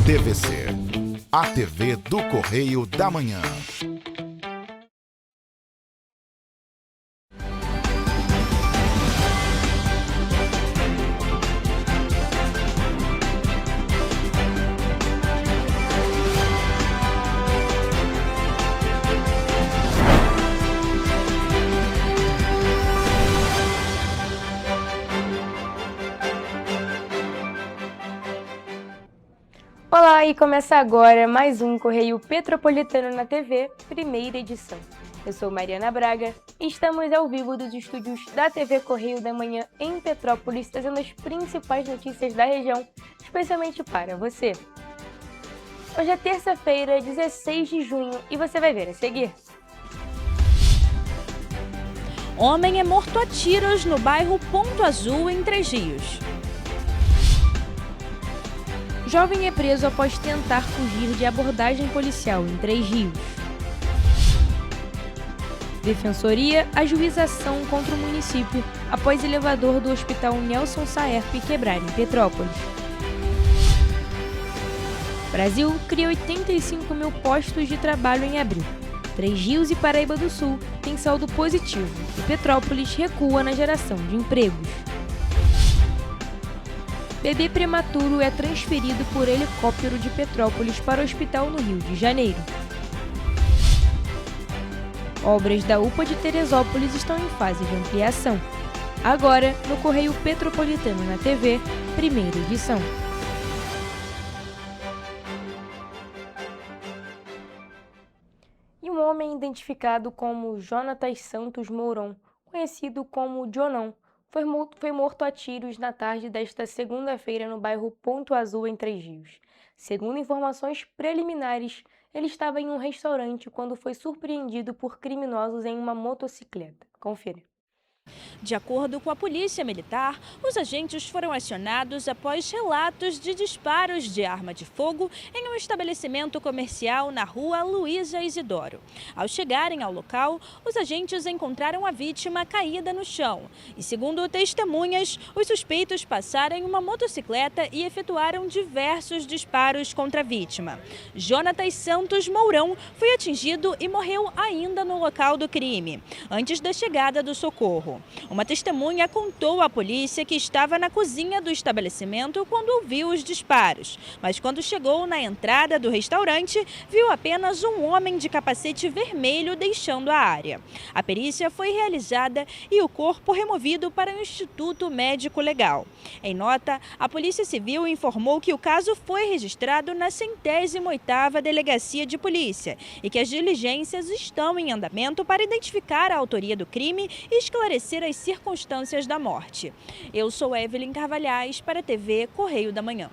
TVC, a TV do Correio da Manhã. Olá, e começa agora mais um Correio Petropolitano na TV, primeira edição. Eu sou Mariana Braga e estamos ao vivo dos estúdios da TV Correio da Manhã em Petrópolis, trazendo as principais notícias da região, especialmente para você. Hoje é terça-feira, 16 de junho, e você vai ver a seguir. Homem é morto a tiros no bairro Ponto Azul, em Três Rios. Jovem é preso após tentar fugir de abordagem policial em Três Rios. Defensoria ajuiza ação contra o município após elevador do Hospital Nelson Saerp quebrar em Petrópolis. Brasil cria 85 mil postos de trabalho em abril. Três Rios e Paraíba do Sul têm saldo positivo e Petrópolis recua na geração de empregos. Bebê prematuro é transferido por helicóptero de Petrópolis para o hospital no Rio de Janeiro. Obras da UPA de Teresópolis estão em fase de ampliação. Agora, no Correio Petropolitano na TV, primeira edição. E um homem identificado como Jonatas Santos Mourão, conhecido como Jonão, foi morto a tiros na tarde desta segunda-feira no bairro Ponto Azul, em Três Rios. Segundo informações preliminares, ele estava em um restaurante quando foi surpreendido por criminosos em uma motocicleta. Confira. De acordo com a Polícia Militar, os agentes foram acionados após relatos de disparos de arma de fogo em um estabelecimento comercial na rua Luísa Isidoro. Ao chegarem ao local, os agentes encontraram a vítima caída no chão e, segundo testemunhas, os suspeitos passaram em uma motocicleta e efetuaram diversos disparos contra a vítima. Jonatas Santos Mourão foi atingido e morreu ainda no local do crime, antes da chegada do socorro. Uma testemunha contou à polícia que estava na cozinha do estabelecimento quando ouviu os disparos, mas quando chegou na entrada do restaurante, viu apenas um homem de capacete vermelho deixando a área. A perícia foi realizada e o corpo removido para o Instituto Médico Legal. Em nota, a Polícia Civil informou que o caso foi registrado na 108ª Delegacia de Polícia e que as diligências estão em andamento para identificar a autoria do crime e esclarecer as circunstâncias da morte. Eu sou Evelyn Carvalhais para a TV Correio da Manhã.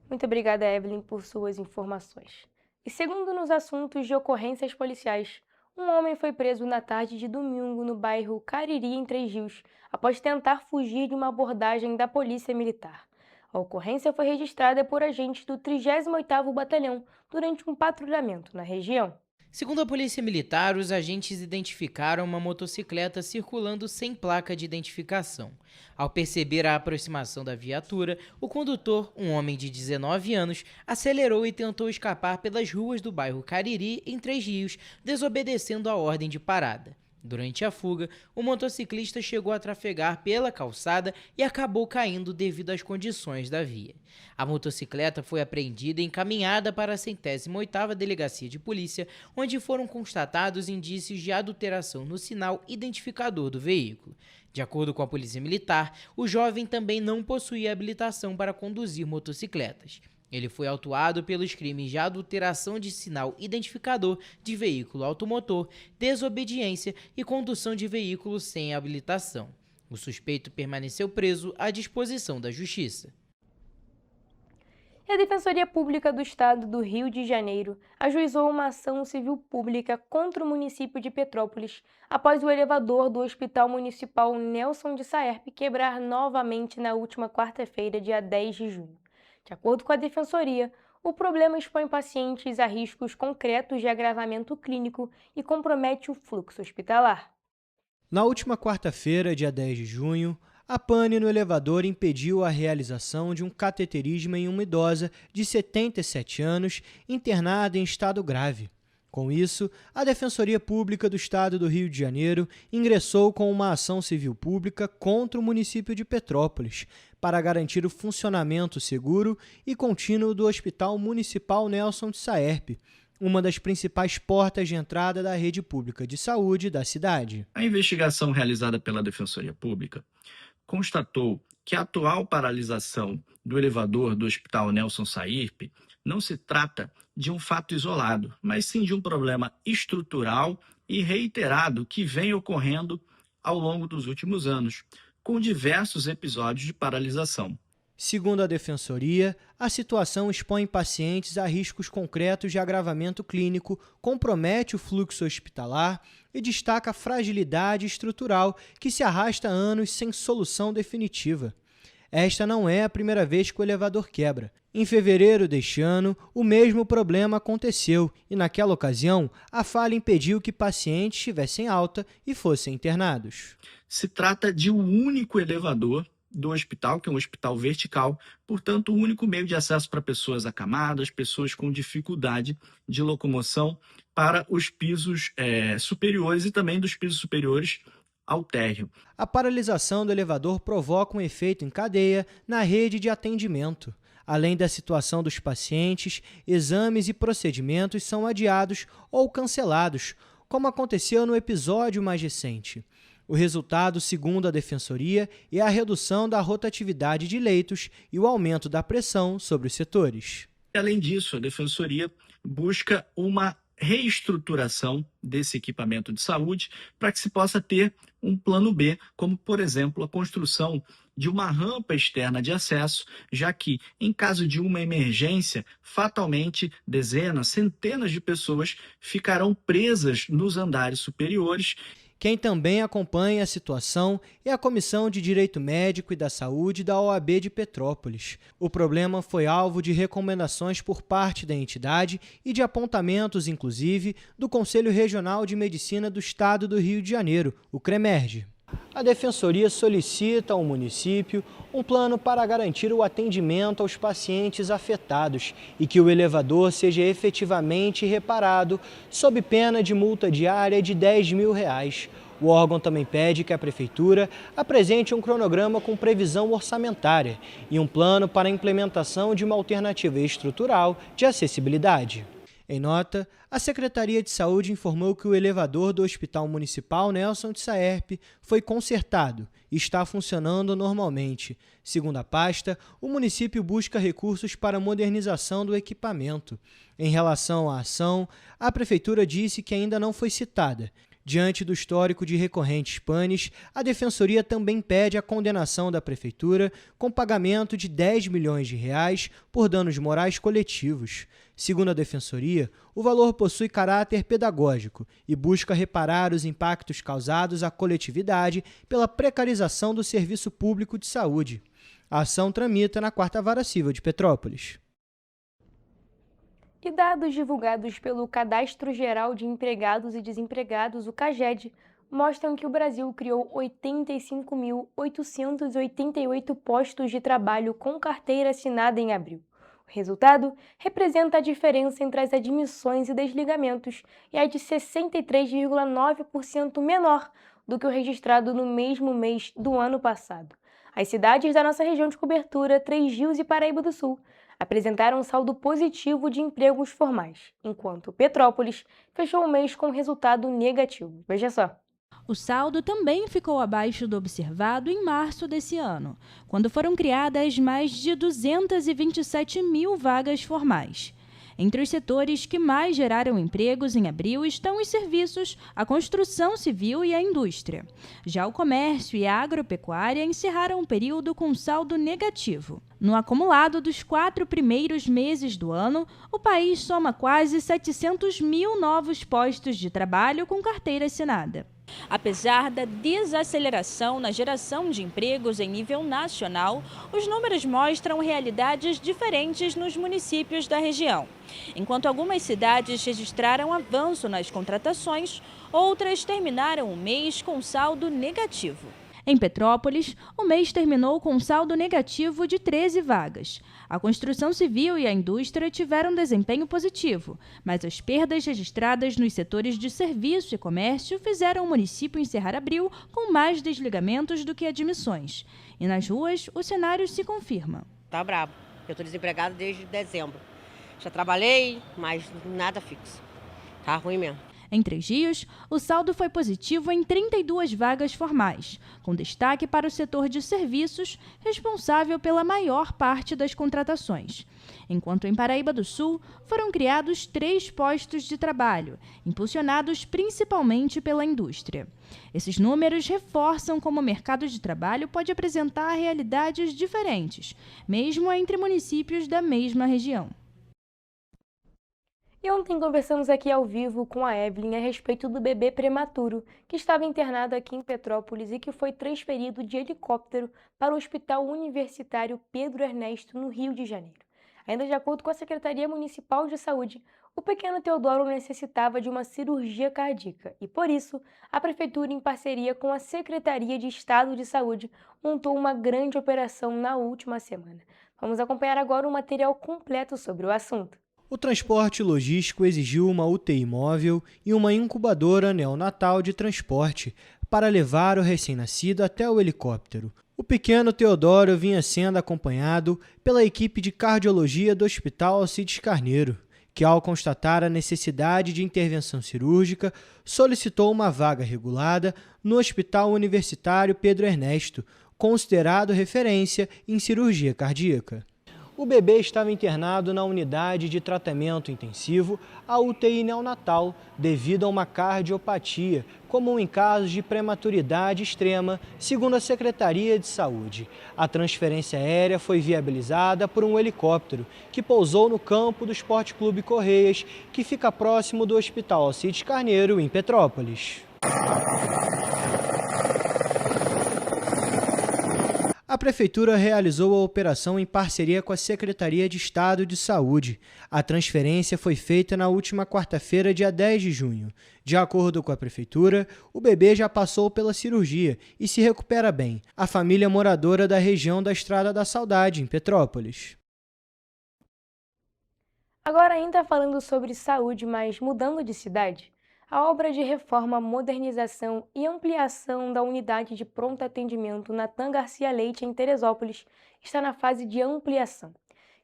Muito obrigada, Evelyn, por suas informações. E segundo nos assuntos de ocorrências policiais, um homem foi preso na tarde de domingo no bairro Cariri, em Três Rios, após tentar fugir de uma abordagem da Polícia Militar. A ocorrência foi registrada por agentes do 38º Batalhão durante um patrulhamento na região. Segundo a Polícia Militar, os agentes identificaram uma motocicleta circulando sem placa de identificação. Ao perceber a aproximação da viatura, o condutor, um homem de 19 anos, acelerou e tentou escapar pelas ruas do bairro Cariri, em Três Rios, desobedecendo a ordem de parada. Durante a fuga, o motociclista chegou a trafegar pela calçada e acabou caindo devido às condições da via. A motocicleta foi apreendida e encaminhada para a 108ª Delegacia de Polícia, onde foram constatados indícios de adulteração no sinal identificador do veículo. De acordo com a Polícia Militar, o jovem também não possuía habilitação para conduzir motocicletas. Ele foi autuado pelos crimes de adulteração de sinal identificador de veículo automotor, desobediência e condução de veículo sem habilitação. O suspeito permaneceu preso à disposição da Justiça. E a Defensoria Pública do Estado do Rio de Janeiro ajuizou uma ação civil pública contra o município de Petrópolis após o elevador do Hospital Municipal Nelson de Saerp quebrar novamente na última quarta-feira, dia 10 de junho. De acordo com a Defensoria, o problema expõe pacientes a riscos concretos de agravamento clínico e compromete o fluxo hospitalar. Na última quarta-feira, dia 10 de junho, a pane no elevador impediu a realização de um cateterismo em uma idosa de 77 anos internada em estado grave. Com isso, a Defensoria Pública do Estado do Rio de Janeiro ingressou com uma ação civil pública contra o município de Petrópolis para garantir o funcionamento seguro e contínuo do Hospital Municipal Nelson de Saerpe, uma das principais portas de entrada da rede pública de saúde da cidade. A investigação realizada pela Defensoria Pública constatou que a atual paralisação do elevador do Hospital Nelson Saerpe não se trata de um fato isolado, mas sim de um problema estrutural e reiterado que vem ocorrendo ao longo dos últimos anos, com diversos episódios de paralisação. Segundo a Defensoria, a situação expõe pacientes a riscos concretos de agravamento clínico, compromete o fluxo hospitalar e destaca a fragilidade estrutural que se arrasta há anos sem solução definitiva. Esta não é a primeira vez que o elevador quebra. Em fevereiro deste ano, o mesmo problema aconteceu e, naquela ocasião, a falha impediu que pacientes tivessem alta e fossem internados. Se trata de um único elevador do hospital, que é um hospital vertical, portanto, o único meio de acesso para pessoas acamadas, pessoas com dificuldade de locomoção para os pisos superiores e também dos pisos superiores ao térreo. A paralisação do elevador provoca um efeito em cadeia na rede de atendimento. Além da situação dos pacientes, exames e procedimentos são adiados ou cancelados, como aconteceu no episódio mais recente. O resultado, segundo a Defensoria, é a redução da rotatividade de leitos e o aumento da pressão sobre os setores. Além disso, a Defensoria busca uma reestruturação desse equipamento de saúde para que se possa ter um plano B, como, por exemplo, a construção de uma rampa externa de acesso, já que, em caso de uma emergência, fatalmente dezenas, centenas de pessoas ficarão presas nos andares superiores. Quem também acompanha a situação é a Comissão de Direito Médico e da Saúde da OAB de Petrópolis. O problema foi alvo de recomendações por parte da entidade e de apontamentos, inclusive, do Conselho Regional de Medicina do Estado do Rio de Janeiro, o CREMERG. A Defensoria solicita ao município um plano para garantir o atendimento aos pacientes afetados e que o elevador seja efetivamente reparado, sob pena de multa diária de R$10 mil. O órgão também pede que a Prefeitura apresente um cronograma com previsão orçamentária e um plano para a implementação de uma alternativa estrutural de acessibilidade. Em nota, a Secretaria de Saúde informou que o elevador do Hospital Municipal Nelson de Saerpe foi consertado e está funcionando normalmente. Segundo a pasta, o município busca recursos para a modernização do equipamento. Em relação à ação, a Prefeitura disse que ainda não foi citada. Diante do histórico de recorrentes panes, a Defensoria também pede a condenação da Prefeitura com pagamento de R$10 milhões por danos morais coletivos. Segundo a Defensoria, o valor possui caráter pedagógico e busca reparar os impactos causados à coletividade pela precarização do serviço público de saúde. A ação tramita na 4ª Vara Civil de Petrópolis. E dados divulgados pelo Cadastro Geral de Empregados e Desempregados, o CAGED, mostram que o Brasil criou 85.888 postos de trabalho com carteira assinada em abril. O resultado representa a diferença entre as admissões e desligamentos e é de 63,9% menor do que o registrado no mesmo mês do ano passado. As cidades da nossa região de cobertura, Três Rios e Paraíba do Sul, apresentaram um saldo positivo de empregos formais, enquanto Petrópolis fechou o mês com resultado negativo. Veja só. O saldo também ficou abaixo do observado em março desse ano, quando foram criadas mais de 227 mil vagas formais. Entre os setores que mais geraram empregos em abril estão os serviços, a construção civil e a indústria. Já o comércio e a agropecuária encerraram o período com saldo negativo. No acumulado dos 4 primeiros meses do ano, o país soma quase 700 mil novos postos de trabalho com carteira assinada. Apesar da desaceleração na geração de empregos em nível nacional, os números mostram realidades diferentes nos municípios da região. Enquanto algumas cidades registraram avanço nas contratações, outras terminaram o mês com saldo negativo. Em Petrópolis, o mês terminou com um saldo negativo de 13 vagas. A construção civil e a indústria tiveram desempenho positivo, mas as perdas registradas nos setores de serviço e comércio fizeram o município encerrar abril com mais desligamentos do que admissões. E nas ruas, o cenário se confirma. Tá brabo. Eu estou desempregada desde dezembro. Já trabalhei, mas nada fixo. Tá ruim mesmo. Em 3 dias, o saldo foi positivo em 32 vagas formais, com destaque para o setor de serviços, responsável pela maior parte das contratações. Enquanto em Paraíba do Sul, foram criados 3 postos de trabalho, impulsionados principalmente pela indústria. Esses números reforçam como o mercado de trabalho pode apresentar realidades diferentes, mesmo entre municípios da mesma região. E ontem conversamos aqui ao vivo com a Evelyn a respeito do bebê prematuro que estava internado aqui em Petrópolis e que foi transferido de helicóptero para o Hospital Universitário Pedro Ernesto, no Rio de Janeiro. Ainda de acordo com a Secretaria Municipal de Saúde, o pequeno Teodoro necessitava de uma cirurgia cardíaca e, por isso, a Prefeitura, em parceria com a Secretaria de Estado de Saúde, montou uma grande operação na última semana. Vamos acompanhar agora um material completo sobre o assunto. O transporte logístico exigiu uma UTI móvel e uma incubadora neonatal de transporte para levar o recém-nascido até o helicóptero. O pequeno Teodoro vinha sendo acompanhado pela equipe de cardiologia do Hospital Alcides Carneiro, que, ao constatar a necessidade de intervenção cirúrgica, solicitou uma vaga regulada no Hospital Universitário Pedro Ernesto, considerado referência em cirurgia cardíaca. O bebê estava internado na unidade de tratamento intensivo, a UTI neonatal, devido a uma cardiopatia, comum em casos de prematuridade extrema, segundo a Secretaria de Saúde. A transferência aérea foi viabilizada por um helicóptero, que pousou no campo do Esporte Clube Correias, que fica próximo do Hospital Alcides Carneiro, em Petrópolis. A Prefeitura realizou a operação em parceria com a Secretaria de Estado de Saúde. A transferência foi feita na última quarta-feira, dia 10 de junho. De acordo com a Prefeitura, o bebê já passou pela cirurgia e se recupera bem. A família moradora da região da Estrada da Saudade, em Petrópolis. Agora, ainda falando sobre saúde, mas mudando de cidade, a obra de reforma, modernização e ampliação da unidade de pronto atendimento Natan Garcia Leite, em Teresópolis, está na fase de ampliação.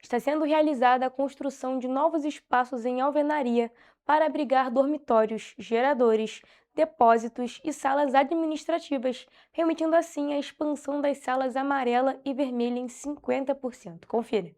Está sendo realizada a construção de novos espaços em alvenaria para abrigar dormitórios, geradores, depósitos e salas administrativas, permitindo assim a expansão das salas amarela e vermelha em 50%. Confira.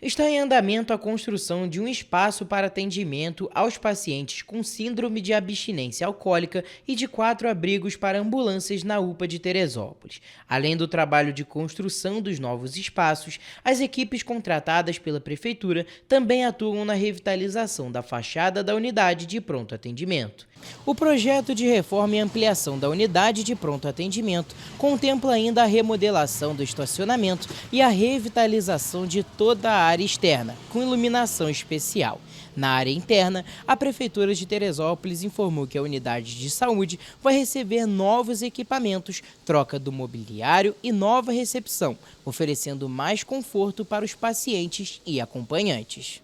Está em andamento a construção de um espaço para atendimento aos pacientes com síndrome de abstinência alcoólica e de 4 abrigos para ambulâncias na UPA de Teresópolis. Além do trabalho de construção dos novos espaços, as equipes contratadas pela Prefeitura também atuam na revitalização da fachada da unidade de pronto atendimento. O projeto de reforma e ampliação da unidade de pronto atendimento contempla ainda a remodelação do estacionamento e a revitalização de toda a área externa, com iluminação especial. Na área interna, a Prefeitura de Teresópolis informou que a unidade de saúde vai receber novos equipamentos, troca do mobiliário e nova recepção, oferecendo mais conforto para os pacientes e acompanhantes.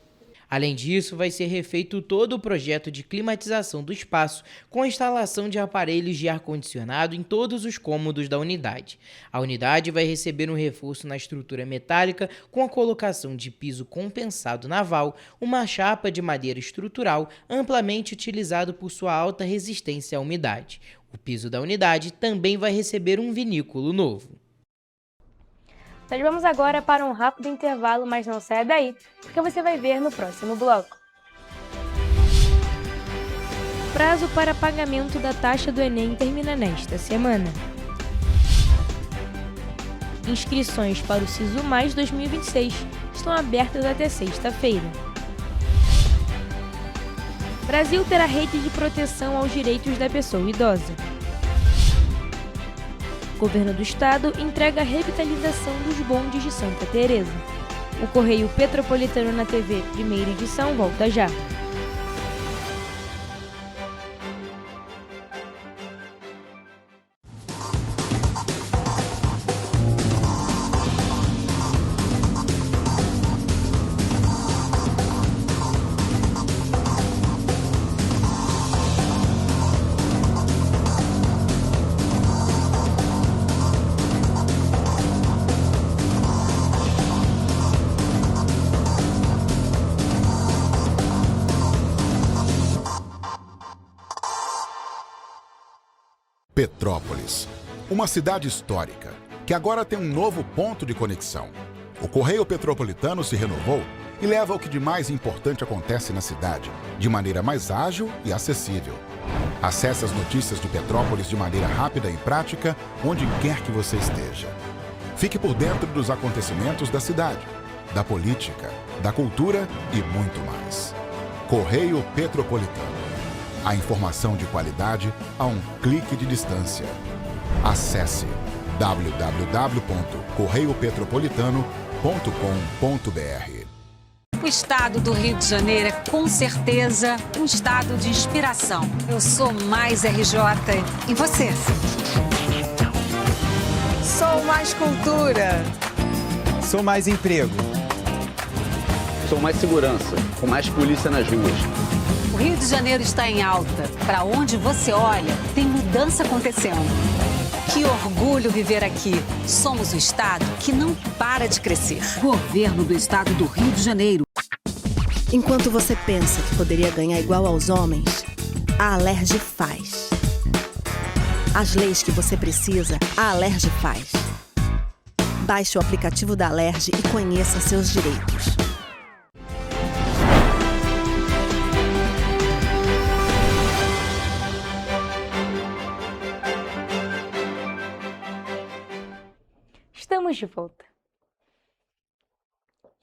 Além disso, vai ser refeito todo o projeto de climatização do espaço, com a instalação de aparelhos de ar-condicionado em todos os cômodos da unidade. A unidade vai receber um reforço na estrutura metálica, com a colocação de piso compensado naval, uma chapa de madeira estrutural amplamente utilizado por sua alta resistência à umidade. O piso da unidade também vai receber um vinículo novo. Nós vamos agora para um rápido intervalo, mas não saia daí, porque você vai ver no próximo bloco. Prazo para pagamento da taxa do Enem termina nesta semana. Inscrições para o SISU Mais 2026 estão abertas até sexta-feira. Brasil terá rede de proteção aos direitos da pessoa idosa. governo do estado entrega a revitalização dos bondes de Santa Teresa. O Correio Petropolitano na TV, primeira edição, volta já. Petrópolis, uma cidade histórica, que agora tem um novo ponto de conexão. O Correio Petropolitano se renovou e leva o que de mais importante acontece na cidade, de maneira mais ágil e acessível. Acesse as notícias de Petrópolis de maneira rápida e prática, onde quer que você esteja. Fique por dentro dos acontecimentos da cidade, da política, da cultura e muito mais. Correio Petropolitano. A informação de qualidade a um clique de distância. Acesse www.correiopetropolitano.com.br. O estado do Rio de Janeiro é com certeza um estado de inspiração. Eu sou mais RJ. E você? Sou mais cultura. Sou mais emprego. Sou mais segurança, com mais polícia nas ruas. O Rio de Janeiro está em alta. Para onde você olha, tem mudança acontecendo. Que orgulho viver aqui. Somos um estado que não para de crescer. Governo do estado do Rio de Janeiro. Enquanto você pensa que poderia ganhar igual aos homens, a Alerj faz. As leis que você precisa, a Alerj faz. Baixe o aplicativo da Alerj e conheça seus direitos. Estamos de volta.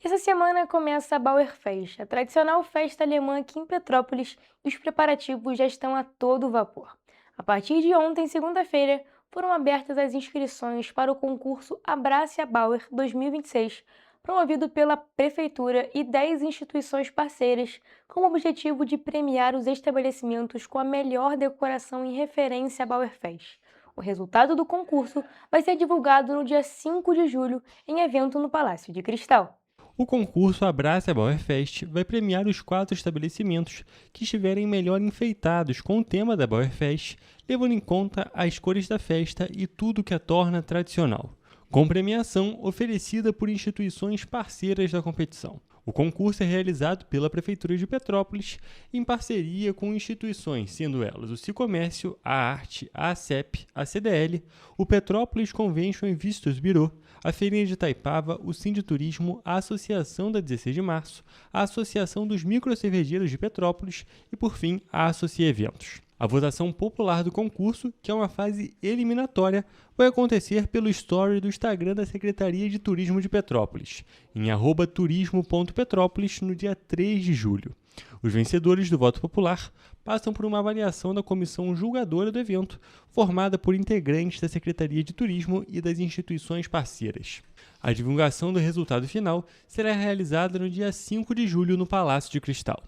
Essa semana começa a Bauerfest, a tradicional festa alemã aqui em Petrópolis, e os preparativos já estão a todo vapor. A partir de ontem, segunda-feira, foram abertas as inscrições para o concurso Abrace a Bauer 2026, promovido pela Prefeitura e 10 instituições parceiras, com o objetivo de premiar os estabelecimentos com a melhor decoração em referência à Bauerfest. O resultado do concurso vai ser divulgado no dia 5 de julho, em evento no Palácio de Cristal. O concurso Abrace a Bauerfest vai premiar os 4 estabelecimentos que estiverem melhor enfeitados com o tema da Bauerfest, levando em conta as cores da festa e tudo que a torna tradicional, com premiação oferecida por instituições parceiras da competição. O concurso é realizado pela Prefeitura de Petrópolis em parceria com instituições, sendo elas o Cicomércio, a Arte, a ACEP, a CDL, o Petrópolis Convention Visitors Bureau, a Feirinha de Itaipava, o Sinditurismo, a Associação da 16 de Março, a Associação dos Microcervejeiros de Petrópolis e, por fim, a Associa Eventos. A votação popular do concurso, que é uma fase eliminatória, vai acontecer pelo story do Instagram da Secretaria de Turismo de Petrópolis, em @turismo.petrópolis, no dia 3 de julho. Os vencedores do voto popular passam por uma avaliação da comissão julgadora do evento, formada por integrantes da Secretaria de Turismo e das instituições parceiras. A divulgação do resultado final será realizada no dia 5 de julho no Palácio de Cristal.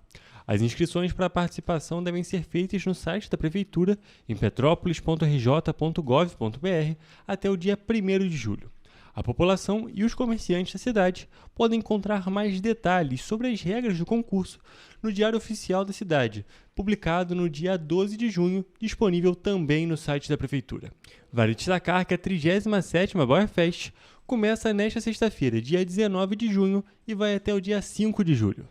As inscrições para a participação devem ser feitas no site da Prefeitura, em petropolis.rj.gov.br, até o dia 1º de julho. A população e os comerciantes da cidade podem encontrar mais detalhes sobre as regras do concurso no Diário Oficial da cidade, publicado no dia 12 de junho, disponível também no site da Prefeitura. Vale destacar que a 37ª Bauerfest começa nesta sexta-feira, dia 19 de junho, e vai até o dia 5 de julho.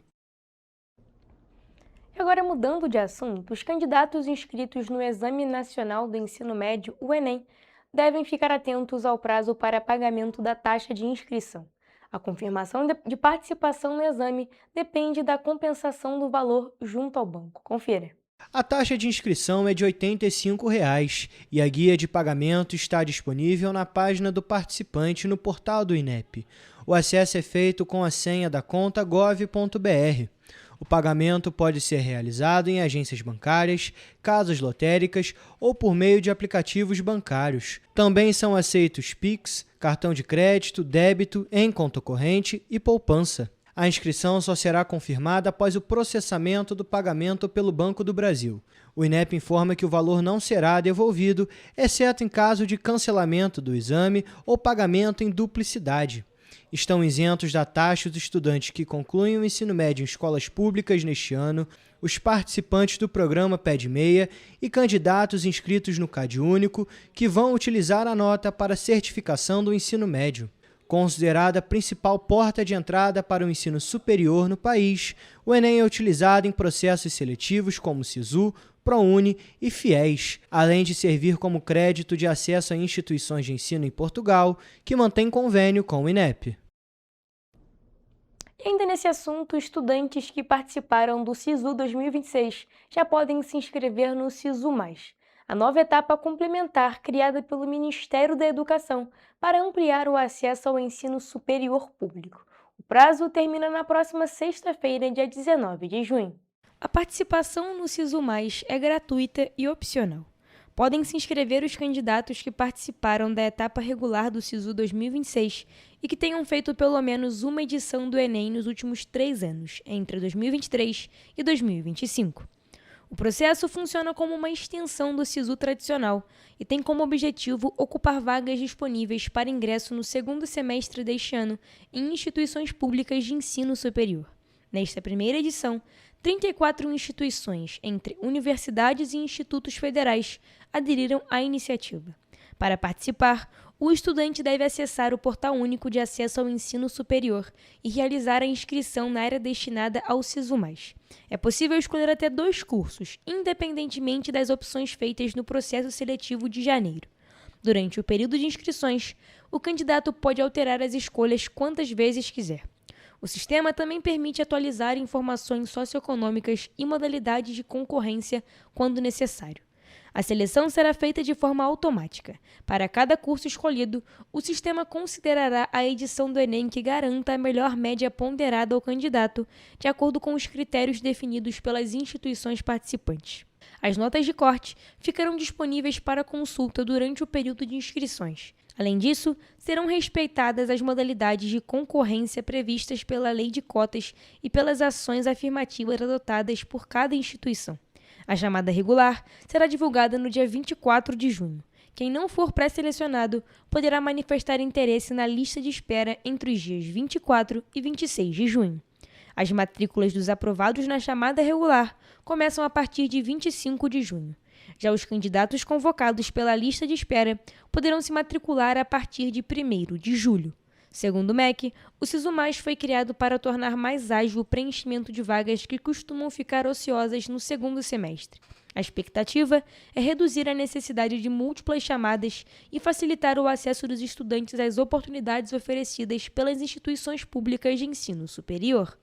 Agora, mudando de assunto, os candidatos inscritos no Exame Nacional do Ensino Médio, o Enem, devem ficar atentos ao prazo para pagamento da taxa de inscrição. A confirmação de participação no exame depende da compensação do valor junto ao banco. Confira. A taxa de inscrição é de R$ 85,00 e a guia de pagamento está disponível na página do participante no portal do INEP. O acesso é feito com a senha da conta gov.br. O pagamento pode ser realizado em agências bancárias, casas lotéricas ou por meio de aplicativos bancários. Também são aceitos Pix, cartão de crédito, débito, em conta corrente e poupança. A inscrição só será confirmada após o processamento do pagamento pelo Banco do Brasil. O INEP informa que o valor não será devolvido, exceto em caso de cancelamento do exame ou pagamento em duplicidade. Estão isentos da taxa os estudantes que concluem o ensino médio em escolas públicas neste ano, os participantes do programa PED Meia e candidatos inscritos no CadÚnico que vão utilizar a nota para certificação do ensino médio. Considerada a principal porta de entrada para o ensino superior no país, o Enem é utilizado em processos seletivos como SISU, ProUni e FIES, além de servir como crédito de acesso a instituições de ensino em Portugal, que mantém convênio com o INEP. E ainda nesse assunto, estudantes que participaram do SISU 2026 já podem se inscrever no SISU+, a nova etapa complementar criada pelo Ministério da Educação para ampliar o acesso ao ensino superior público. O prazo termina na próxima sexta-feira, dia 19 de junho. A participação no SISU+ é gratuita e opcional. Podem se inscrever os candidatos que participaram da etapa regular do SISU 2026 e que tenham feito pelo menos uma edição do Enem nos últimos 3 anos, entre 2023 e 2025. O processo funciona como uma extensão do SISU tradicional e tem como objetivo ocupar vagas disponíveis para ingresso no segundo semestre deste ano em instituições públicas de ensino superior. Nesta primeira edição, 34 instituições, entre universidades e institutos federais, aderiram à iniciativa. Para participar, o estudante deve acessar o Portal Único de Acesso ao Ensino Superior e realizar a inscrição na área destinada ao SISU+. É possível escolher até 2 cursos, independentemente das opções feitas no processo seletivo de janeiro. Durante o período de inscrições, o candidato pode alterar as escolhas quantas vezes quiser. O sistema também permite atualizar informações socioeconômicas e modalidades de concorrência quando necessário. A seleção será feita de forma automática. Para cada curso escolhido, o sistema considerará a edição do Enem que garanta a melhor média ponderada ao candidato, de acordo com os critérios definidos pelas instituições participantes. As notas de corte ficarão disponíveis para consulta durante o período de inscrições. Além disso, serão respeitadas as modalidades de concorrência previstas pela Lei de Cotas e pelas ações afirmativas adotadas por cada instituição. A chamada regular será divulgada no dia 24 de junho. Quem não for pré-selecionado poderá manifestar interesse na lista de espera entre os dias 24 e 26 de junho. As matrículas dos aprovados na chamada regular começam a partir de 25 de junho. Já os candidatos convocados pela lista de espera poderão se matricular a partir de 1º de julho. Segundo o MEC, o SISU+ foi criado para tornar mais ágil o preenchimento de vagas que costumam ficar ociosas no segundo semestre. A expectativa é reduzir a necessidade de múltiplas chamadas e facilitar o acesso dos estudantes às oportunidades oferecidas pelas instituições públicas de ensino superior.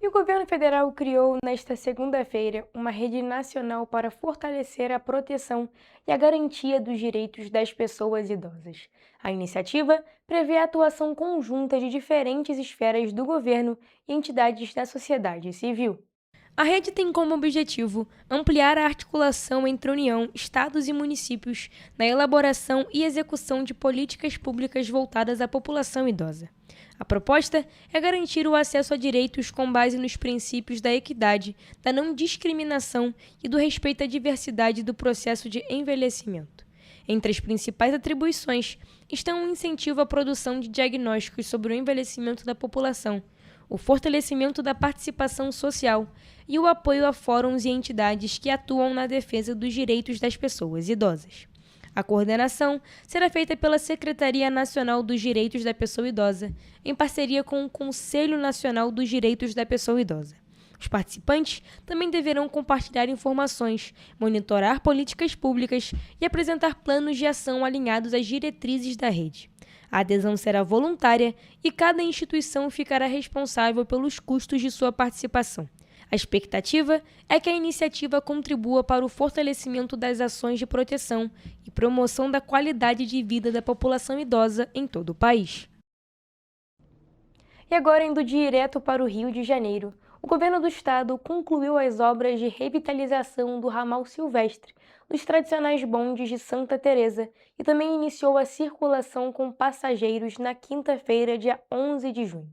E o governo federal criou nesta segunda-feira uma rede nacional para fortalecer a proteção e a garantia dos direitos das pessoas idosas. A iniciativa prevê a atuação conjunta de diferentes esferas do governo e entidades da sociedade civil. A rede tem como objetivo ampliar a articulação entre a União, estados e municípios na elaboração e execução de políticas públicas voltadas à população idosa. A proposta é garantir o acesso a direitos com base nos princípios da equidade, da não discriminação e do respeito à diversidade do processo de envelhecimento. Entre as principais atribuições estão o incentivo à produção de diagnósticos sobre o envelhecimento da população, o fortalecimento da participação social e o apoio a fóruns e entidades que atuam na defesa dos direitos das pessoas idosas. A coordenação será feita pela Secretaria Nacional dos Direitos da Pessoa Idosa, em parceria com o Conselho Nacional dos Direitos da Pessoa Idosa. Os participantes também deverão compartilhar informações, monitorar políticas públicas e apresentar planos de ação alinhados às diretrizes da rede. A adesão será voluntária e cada instituição ficará responsável pelos custos de sua participação. A expectativa é que a iniciativa contribua para o fortalecimento das ações de proteção e promoção da qualidade de vida da população idosa em todo o país. E agora, indo direto para o Rio de Janeiro, o governo do estado concluiu as obras de revitalização do ramal Silvestre, dos tradicionais bondes de Santa Teresa, e também iniciou a circulação com passageiros na quinta-feira, dia 11 de junho.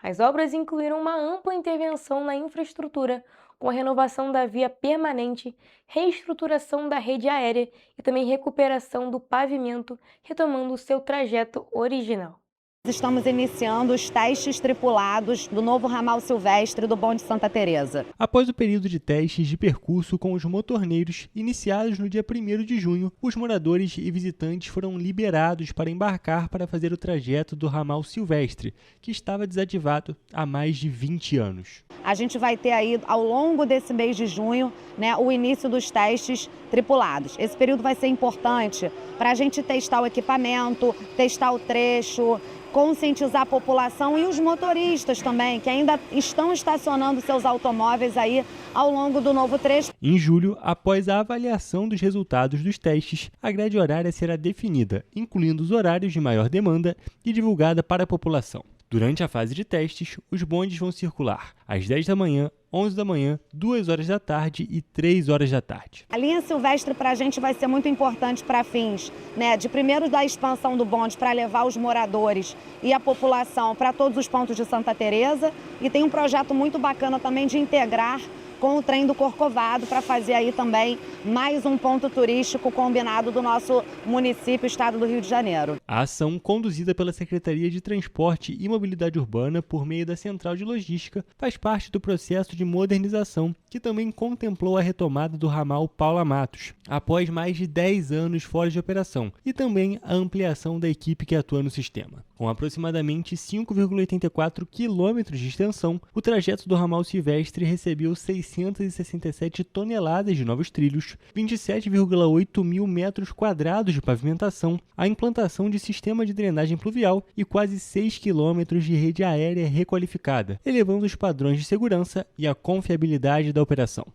As obras incluíram uma ampla intervenção na infraestrutura, com a renovação da via permanente, reestruturação da rede aérea e também recuperação do pavimento, retomando seu trajeto original. Estamos iniciando os testes tripulados do novo ramal Silvestre do bonde Santa Teresa. Após o período de testes de percurso com os motorneiros, iniciados no dia 1º de junho, os moradores e visitantes foram liberados para embarcar para fazer o trajeto do ramal Silvestre, que estava desativado há mais de 20 anos. A gente vai ter aí, ao longo desse mês de junho, o início dos testes tripulados. Esse período vai ser importante para a gente testar o equipamento, testar o trecho, conscientizar a população e os motoristas também, que ainda estão estacionando seus automóveis aí ao longo do novo trecho. Em julho, após a avaliação dos resultados dos testes, a grade horária será definida, incluindo os horários de maior demanda e divulgada para a população. Durante a fase de testes, os bondes vão circular às 10 da manhã, 11 da manhã, 2 horas da tarde e 3 horas da tarde. A linha Silvestre para a gente vai ser muito importante para fins, de primeiro da expansão do bonde para levar os moradores e a população para todos os pontos de Santa Teresa, e tem um projeto muito bacana também de integrar com o trem do Corcovado para fazer aí também mais um ponto turístico combinado do nosso município, estado do Rio de Janeiro. A ação, conduzida pela Secretaria de Transporte e Mobilidade Urbana por meio da Central de Logística, faz parte do processo de modernização, que também contemplou a retomada do ramal Paula Matos, após mais de 10 anos fora de operação, e também a ampliação da equipe que atua no sistema. Com aproximadamente 5,84 quilômetros de extensão, o trajeto do ramal Silvestre recebeu 667 toneladas de novos trilhos, 27,8 mil metros quadrados de pavimentação, a implantação de sistema de drenagem pluvial e quase 6 quilômetros de rede aérea requalificada, elevando os padrões de segurança e a confiabilidade da operação.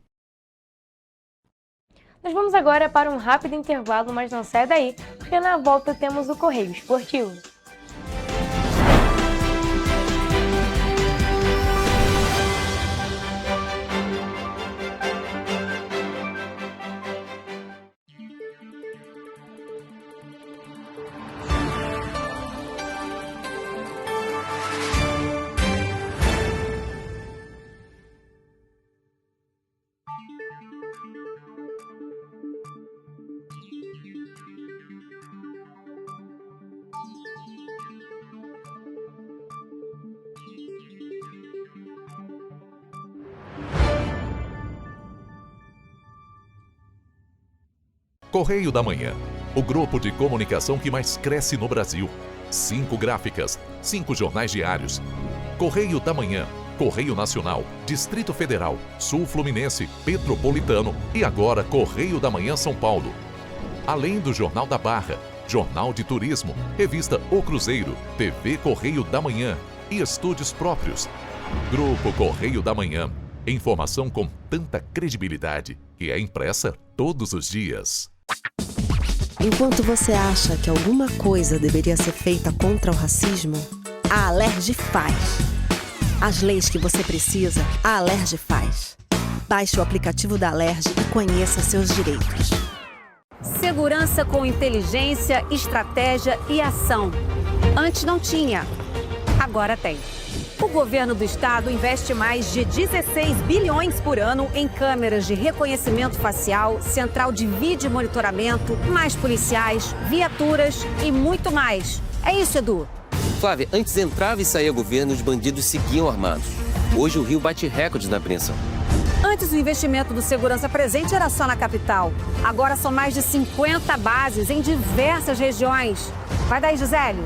Nós vamos agora para um rápido intervalo, mas não sai daí, porque na volta temos o Correio Esportivo. Correio da Manhã, o grupo de comunicação que mais cresce no Brasil. 5 gráficas, 5 jornais diários. Correio da Manhã, Correio Nacional, Distrito Federal, Sul Fluminense, Petropolitano e agora Correio da Manhã São Paulo. Além do Jornal da Barra, Jornal de Turismo, Revista O Cruzeiro, TV Correio da Manhã e estúdios próprios. Grupo Correio da Manhã, informação com tanta credibilidade que é impressa todos os dias. Enquanto você acha que alguma coisa deveria ser feita contra o racismo, a Alerj faz. As leis que você precisa, a Alerj faz. Baixe o aplicativo da Alerj e conheça seus direitos. Segurança com inteligência, estratégia e ação. Antes não tinha, agora tem. O governo do estado investe mais de 16 bilhões por ano em câmeras de reconhecimento facial, central de vídeo monitoramento, mais policiais, viaturas e muito mais. É isso, Edu. Flávia, antes entrava e saía governo, os bandidos seguiam armados. Hoje o Rio bate recordes na apreensão. Antes o investimento do Segurança Presente era só na capital. Agora são mais de 50 bases em diversas regiões. Vai daí, Gisele.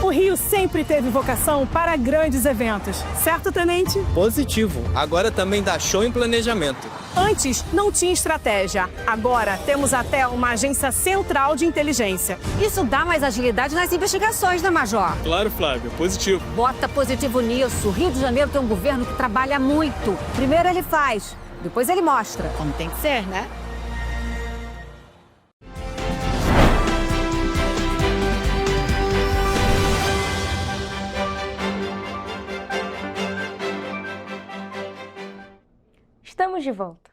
O Rio sempre teve vocação para grandes eventos, certo, Tenente? Positivo. Agora também dá show em planejamento. Antes não tinha estratégia. Agora temos até uma agência central de inteligência. Isso dá mais agilidade nas investigações, né, Major? Claro, Flávio. Positivo. Bota positivo nisso. O Rio de Janeiro tem um governo que trabalha muito. Primeiro ele faz, depois ele mostra. Como tem que ser, né? Estamos de volta.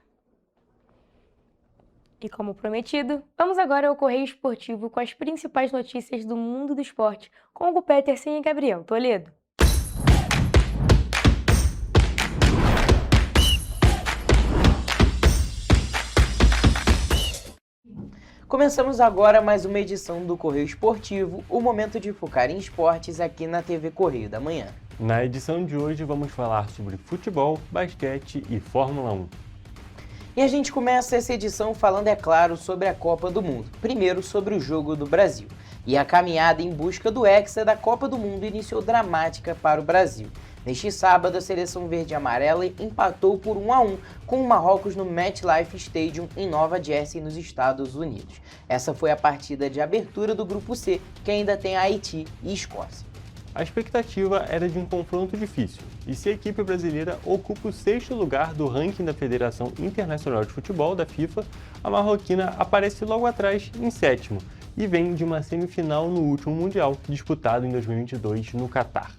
E como prometido, vamos agora ao Correio Esportivo com as principais notícias do mundo do esporte, com Hugo Petersen e Gabriel Toledo. Começamos agora mais uma edição do Correio Esportivo, o momento de focar em esportes aqui na TV Correio da Manhã. Na edição de hoje vamos falar sobre futebol, basquete e Fórmula 1. E a gente começa essa edição falando, é claro, sobre a Copa do Mundo. Primeiro sobre o jogo do Brasil. E a caminhada em busca do Hexa da Copa do Mundo iniciou dramática para o Brasil. Neste sábado, a seleção verde e amarela empatou por 1-1 com o Marrocos no MetLife Stadium em Nova Jersey, nos Estados Unidos. Essa foi a partida de abertura do Grupo C, que ainda tem Haiti e Escócia. A expectativa era de um confronto difícil, e se a equipe brasileira ocupa o 6º lugar do ranking da Federação Internacional de Futebol, da FIFA, a marroquina aparece logo atrás em 7º e vem de uma semifinal no último Mundial, disputado em 2022 no Catar.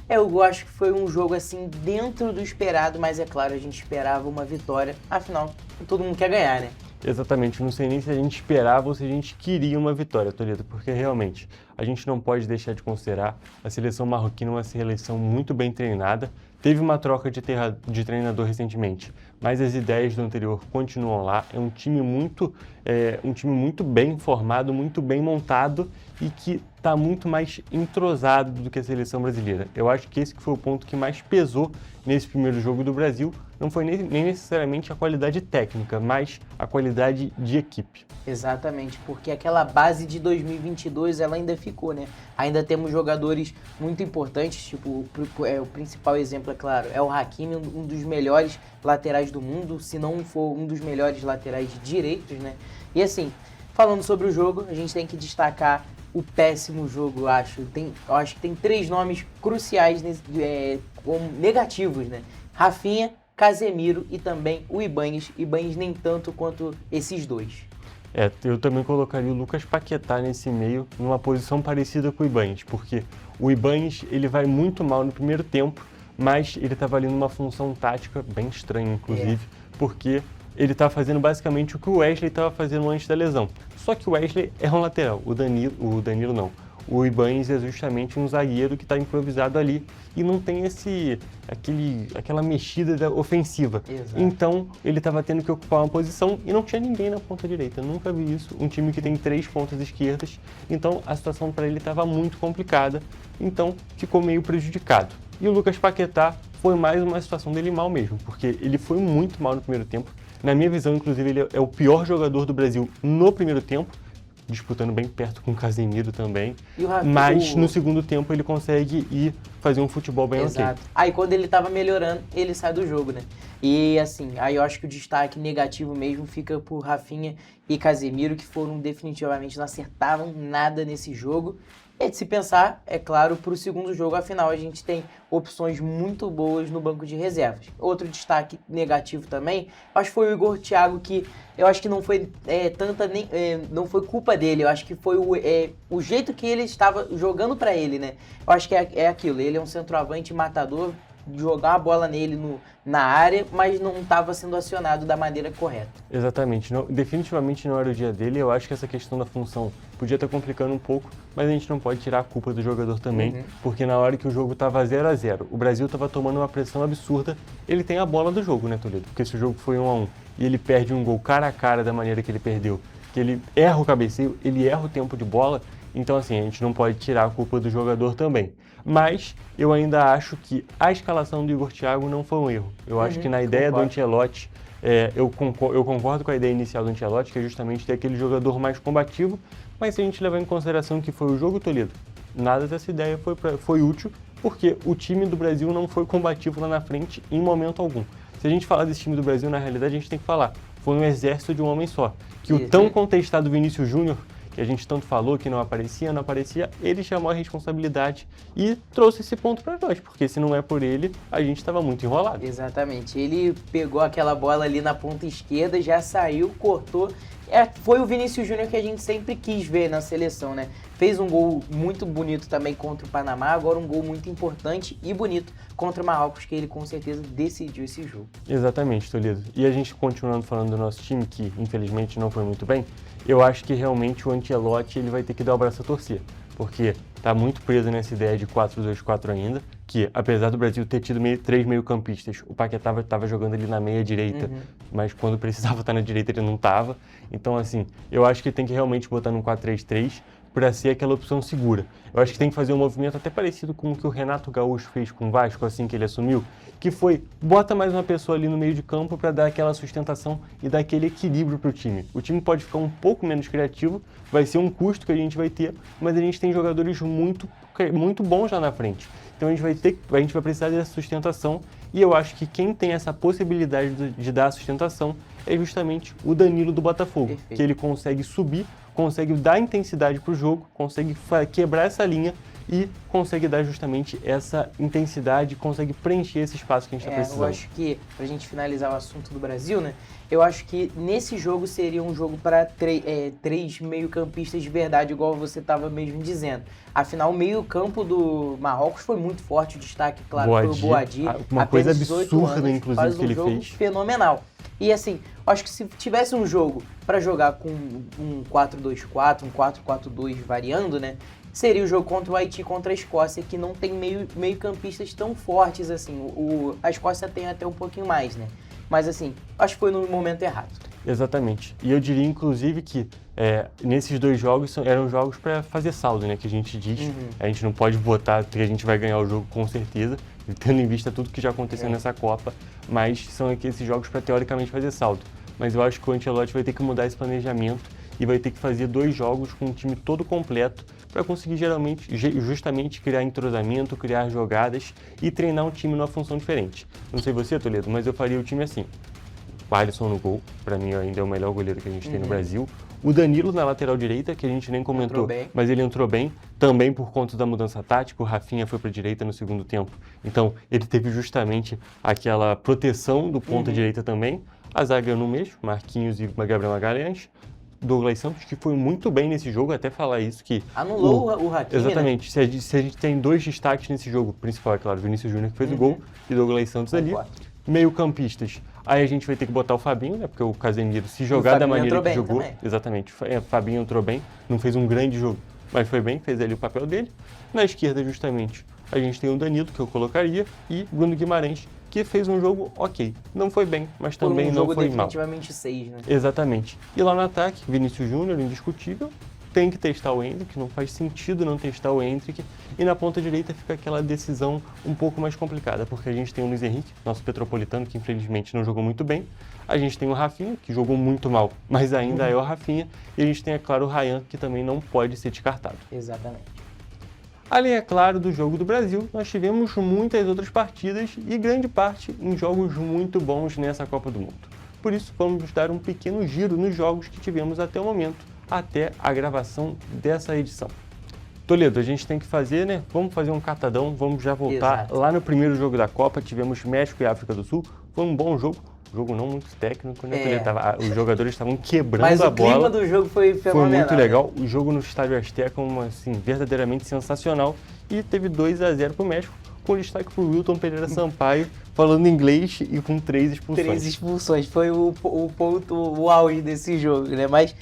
Eu acho que foi um jogo assim dentro do esperado, mas é claro, a gente esperava uma vitória, afinal, todo mundo quer ganhar, né? Exatamente, não sei nem se a gente esperava ou se a gente queria uma vitória, Toledo, porque realmente a gente não pode deixar de considerar a seleção marroquina uma seleção muito bem treinada. Teve uma troca de treinador recentemente, mas as ideias do anterior continuam lá. É um time muito bem formado, muito bem montado e que está muito mais entrosado do que a seleção brasileira. Eu acho que esse foi o ponto que mais pesou nesse primeiro jogo do Brasil. Não foi nem necessariamente a qualidade técnica, mas a qualidade de equipe. Exatamente, porque aquela base de 2022 ela ainda ficou, né? Ainda temos jogadores muito importantes, tipo, o principal exemplo, é claro, é o Hakimi, um dos melhores laterais do mundo, se não for um dos melhores laterais direitos, né? E assim, falando sobre o jogo, a gente tem que destacar o péssimo jogo, eu acho. Eu acho que tem 3 nomes cruciais negativos, né? Rafinha, Casemiro e também o Ibañez. Ibañez nem tanto quanto esses dois. Eu também colocaria o Lucas Paquetá nesse meio, numa posição parecida com o Ibañez, porque o Ibañez ele vai muito mal no primeiro tempo, mas ele estava ali numa função tática bem estranha, inclusive, porque ele está fazendo basicamente o que o Wesley estava fazendo antes da lesão. Só que o Wesley é um lateral, o Danilo não. O Ibañez é justamente um zagueiro que está improvisado ali e não tem aquela mexida ofensiva. Exato. Então, ele estava tendo que ocupar uma posição e não tinha ninguém na ponta direita. Eu nunca vi isso. Um time que tem 3 pontas esquerdas. Então, a situação para ele estava muito complicada. Então, ficou meio prejudicado. E o Lucas Paquetá foi mais uma situação dele mal mesmo, porque ele foi muito mal no primeiro tempo. Na minha visão, inclusive, ele é o pior jogador do Brasil no primeiro tempo, disputando bem perto com o Casemiro também, mas no segundo tempo ele consegue ir fazer um futebol bem ok. Aí quando ele tava melhorando, ele sai do jogo, né? E assim, aí eu acho que o destaque negativo mesmo fica por Rafinha e Casemiro, que definitivamente não acertavam nada nesse jogo. E de se pensar, é claro, para o segundo jogo, afinal a gente tem opções muito boas no banco de reservas. Outro destaque negativo também, acho que foi o Igor Thiago, que eu acho que não foi não foi culpa dele, eu acho que foi o jeito que ele estava jogando para ele, né? Eu acho que é aquilo, ele é um centroavante matador, jogar a bola nele na área, mas não estava sendo acionado da maneira correta. Exatamente, definitivamente não era o dia dele. Eu acho que essa questão da função podia estar complicando um pouco, mas a gente não pode tirar a culpa do jogador também, porque na hora que o jogo estava 0-0, o Brasil estava tomando uma pressão absurda, ele tem a bola do jogo, né, Toledo? Porque se o jogo foi 1-1 e ele perde um gol cara a cara da maneira que ele perdeu, que ele erra o cabeceio, ele erra o tempo de bola, então assim, a gente não pode tirar a culpa do jogador também. Mas eu ainda acho que a escalação do Igor Thiago não foi um erro. Eu acho que na ideia do Ancelotti, eu concordo com a ideia inicial do Ancelotti, que é justamente ter aquele jogador mais combativo, mas se a gente levar em consideração que foi o jogo, Toledo, nada dessa ideia foi útil, porque o time do Brasil não foi combativo lá na frente em momento algum. Se a gente falar desse time do Brasil, na realidade a gente tem que falar, foi um exército de um homem só, que o tão contestado Vinícius Júnior, que a gente tanto falou que não aparecia, ele chamou a responsabilidade e trouxe esse ponto para nós, porque se não é por ele, a gente estava muito enrolado. Exatamente, ele pegou aquela bola ali na ponta esquerda, já saiu, cortou, foi o Vinícius Júnior que a gente sempre quis ver na seleção, né? Fez um gol muito bonito também contra o Panamá, agora um gol muito importante e bonito contra o Marrocos, que ele com certeza decidiu esse jogo. Exatamente, Toledo. E a gente continuando falando do nosso time, que infelizmente não foi muito bem, eu acho que realmente o Ancelotti ele vai ter que dar o braço a torcer, porque está muito preso nessa ideia de 4-2-4 ainda, que apesar do Brasil ter tido 3 meio-campistas, o Paquetá estava jogando ali na meia-direita, mas quando precisava estar na direita ele não estava. Então, assim, eu acho que tem que realmente botar num 4-3-3 para ser aquela opção segura. Eu acho que tem que fazer um movimento até parecido com o que o Renato Gaúcho fez com o Vasco assim que ele assumiu, que foi, bota mais uma pessoa ali no meio de campo para dar aquela sustentação e dar aquele equilíbrio para o time. O time pode ficar um pouco menos criativo, vai ser um custo que a gente vai ter, mas a gente tem jogadores muito bons lá na frente. Então a gente vai precisar dessa sustentação e eu acho que quem tem essa possibilidade de dar a sustentação é justamente o Danilo do Botafogo, que ele consegue subir, consegue dar intensidade para o jogo, consegue quebrar essa linha e consegue dar justamente essa intensidade, consegue preencher esse espaço que a gente está precisando. Eu acho que, pra gente finalizar o assunto do Brasil, né? Eu acho que nesse jogo seria um jogo para 3 meio-campistas de verdade, igual você estava mesmo dizendo. Afinal, o meio-campo do Marrocos foi muito forte, o destaque, claro, foi o Boadi. Uma coisa absurda, inclusive, faz que ele jogo fez. Fenomenal. E assim, acho que se tivesse um jogo para jogar com um 4-2-4, um 4-4-2 variando, né? Seria o jogo contra o Haiti, contra a Escócia, que não tem meio-campistas tão fortes assim. A Escócia tem até um pouquinho mais, né? Mas assim, acho que foi no momento errado. Exatamente. E eu diria, inclusive, que nesses 2 jogos eram jogos para fazer saldo, né? Que a gente diz. A gente não pode botar que a gente vai ganhar o jogo com certeza, tendo em vista tudo que já aconteceu nessa Copa, mas são esses jogos para teoricamente fazer saldo. Mas eu acho que o Ancelotti vai ter que mudar esse planejamento e vai ter que fazer 2 jogos com o time todo completo para conseguir justamente criar entrosamento, criar jogadas e treinar um time numa função diferente. Não sei você, Toledo, mas eu faria o time assim. O Alisson no gol, para mim ainda é o melhor goleiro que a gente tem no Brasil. O Danilo na lateral direita, que a gente nem comentou, mas ele entrou bem, também por conta da mudança tática. O Rafinha foi para a direita no segundo tempo, então ele teve justamente aquela proteção do ponta direita também. A zaga no mesmo, Marquinhos e Gabriel Magalhães. Douglas Santos, que foi muito bem nesse jogo, até falar isso que... Anulou o Hakimi, exatamente, né? Se a gente tem 2 destaques nesse jogo, principal é claro, Vinícius Júnior que fez o gol e Douglas Santos ali, meio campistas. Aí a gente vai ter que botar o Fabinho, né? Porque o Casemiro, se jogar da maneira que jogou, exatamente, Fabinho entrou bem, não fez um grande jogo, mas foi bem, fez ali o papel dele. Na esquerda, justamente, a gente tem o Danilo, que eu colocaria, e Bruno Guimarães, que fez um jogo ok. Não foi bem, mas também não foi mal. Definitivamente 6, né? Exatamente. E lá no ataque, Vinícius Júnior, indiscutível, tem que testar o Endrick, não faz sentido não testar o Endrick. E na ponta direita fica aquela decisão um pouco mais complicada, porque a gente tem o Luiz Henrique, nosso petropolitano, que infelizmente não jogou muito bem. A gente tem o Rafinha, que jogou muito mal, mas ainda é o Rafinha. E a gente tem, é claro, o Ryan, que também não pode ser descartado. Exatamente. Além, é claro, do jogo do Brasil, nós tivemos muitas outras partidas e grande parte em jogos muito bons nessa Copa do Mundo. Por isso, vamos dar um pequeno giro nos jogos que tivemos até o momento, até a gravação dessa edição. Toledo, a gente tem que fazer, né? Vamos fazer um catadão, vamos já voltar lá no primeiro jogo da Copa, tivemos México e África do Sul, foi um bom jogo. Jogo não muito técnico, né? Os jogadores estavam quebrando a bola. Mas o clima do jogo foi fenomenal. Foi muito legal. O jogo no Estádio Azteca, assim, verdadeiramente sensacional. E teve 2-0 para o México, com destaque para o Wilton Pereira Sampaio, falando inglês e com 3 expulsões. 3 expulsões. Foi o ponto, o auge desse jogo, né? Mas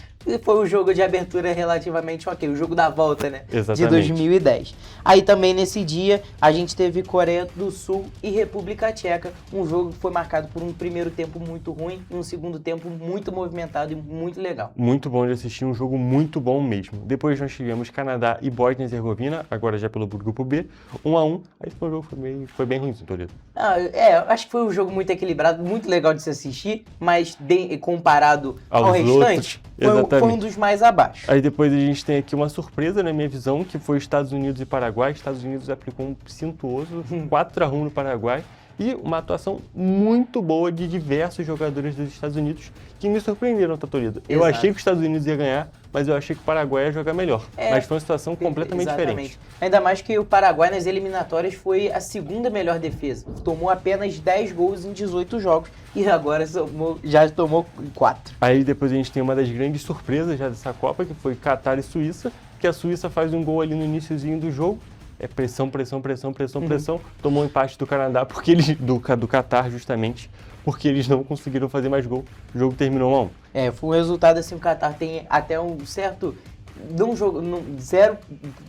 foi um jogo de abertura relativamente ok, o jogo da volta, né? Exatamente. De 2010. Aí também nesse dia a gente teve Coreia do Sul e República Tcheca, um jogo que foi marcado por um primeiro tempo muito ruim e um segundo tempo muito movimentado e muito legal. Muito bom de assistir, um jogo muito bom mesmo. Depois nós tivemos Canadá e Bósnia e Herzegovina, agora já pelo grupo B, 1-1. Aí foi um jogo foi bem ruim, Toledo. Acho que foi um jogo muito equilibrado, muito legal de se assistir, mas comparado ao restante, foi um dos mais abaixo. Aí depois a gente tem aqui uma surpresa, na minha visão, que foi Estados Unidos e Paraguai. Estados Unidos aplicou um cintuoso 4-1 no Paraguai. E uma atuação muito boa de diversos jogadores dos Estados Unidos que me surpreenderam, Tatorida. Eu achei que os Estados Unidos ia ganhar, mas eu achei que o Paraguai ia jogar melhor. Mas foi uma situação completamente diferente. Ainda mais que o Paraguai nas eliminatórias foi a segunda melhor defesa. Tomou apenas 10 gols em 18 jogos e agora já tomou 4. Aí depois a gente tem uma das grandes surpresas já dessa Copa, que foi Catar e Suíça, que a Suíça faz um gol ali no iniciozinho do jogo. É pressão. Tomou um empate do Canadá, porque eles, do Catar justamente, porque eles não conseguiram fazer mais gol. O jogo terminou 1-1. Foi um resultado assim, o Catar tem até um certo... zero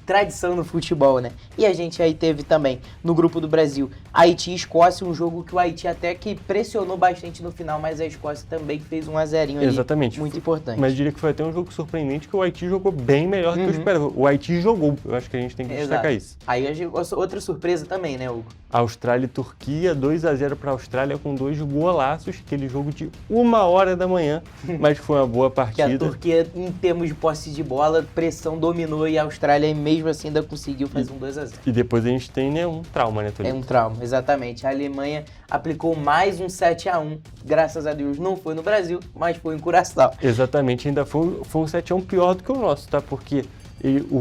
tradição no futebol, né? E a gente aí teve também, no grupo do Brasil, Haiti e Escócia, um jogo que o Haiti até que pressionou bastante no final, mas a Escócia também fez 1-0 ali. Exatamente. Muito importante. Mas eu diria que foi até um jogo surpreendente, que o Haiti jogou bem melhor do que eu esperava. O Haiti jogou, eu acho que a gente tem que destacar isso. Aí outra surpresa também, né, Hugo? Austrália e Turquia, 2-0 para a Austrália com 2 golaços, aquele jogo de 1h da manhã, mas foi uma boa partida. Que a Turquia, em termos de posse de bola, pressão dominou e a Austrália mesmo assim ainda conseguiu fazer um 2-0. E depois a gente tem um trauma, né, Tony? É um trauma, exatamente. A Alemanha aplicou mais um 7-1, graças a Deus não foi no Brasil, mas foi em Curaçao. Exatamente, ainda foi um 7-1 pior do que o nosso, tá? Porque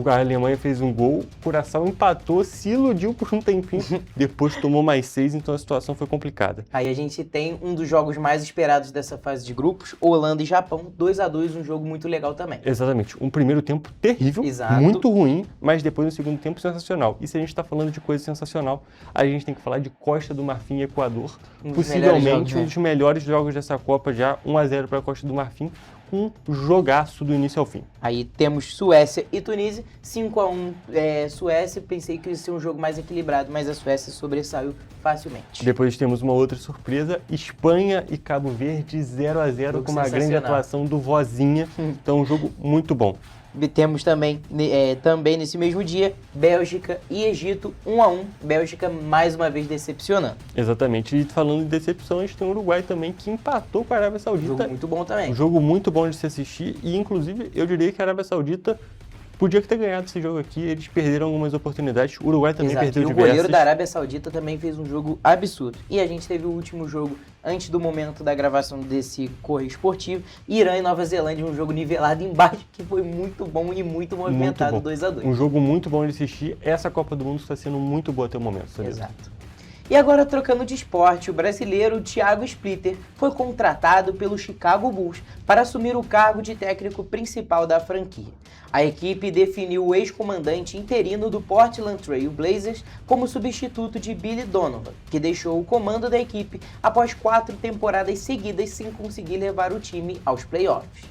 a Alemanha fez um gol, o Curaçao empatou, se iludiu por um tempinho, depois tomou mais 6, então a situação foi complicada. Aí a gente tem um dos jogos mais esperados dessa fase de grupos, Holanda e Japão, 2-2, um jogo muito legal também. Exatamente, um primeiro tempo terrível, muito ruim, mas depois no segundo tempo sensacional. E se a gente tá falando de coisa sensacional, a gente tem que falar de Costa do Marfim e Equador, possivelmente um dos melhores jogos dessa Copa já, 1-0 para a Costa do Marfim, um jogaço do início ao fim. Aí temos Suécia e Tunísia, 5-1 Suécia, pensei que ia ser um jogo mais equilibrado, mas a Suécia sobressaiu facilmente. Depois temos uma outra surpresa, Espanha e Cabo Verde, 0-0, com uma grande atuação do Vozinha, então um jogo muito bom. Temos também nesse mesmo dia, Bélgica e Egito, 1-1. Bélgica mais uma vez decepcionando. Exatamente. E falando de decepção, a gente tem o Uruguai também, que empatou com a Arábia Saudita. Um jogo muito bom também. Um jogo muito bom de se assistir. E, inclusive, eu diria que a Arábia Saudita podia ter ganhado esse jogo aqui. Eles perderam algumas oportunidades. O Uruguai também perdeu diversas. O goleiro da Arábia Saudita também fez um jogo absurdo. E a gente teve o último jogo antes do momento da gravação desse Correio Esportivo, Irã e Nova Zelândia, um jogo nivelado embaixo, que foi muito bom e muito movimentado, 2-2. Um jogo muito bom de assistir. Essa Copa do Mundo está sendo muito boa até o momento, sabe? Exato. E agora, trocando de esporte, o brasileiro Thiago Splitter foi contratado pelo Chicago Bulls para assumir o cargo de técnico principal da franquia. A equipe definiu o ex-comandante interino do Portland Trail Blazers como substituto de Billy Donovan, que deixou o comando da equipe após 4 temporadas seguidas sem conseguir levar o time aos playoffs.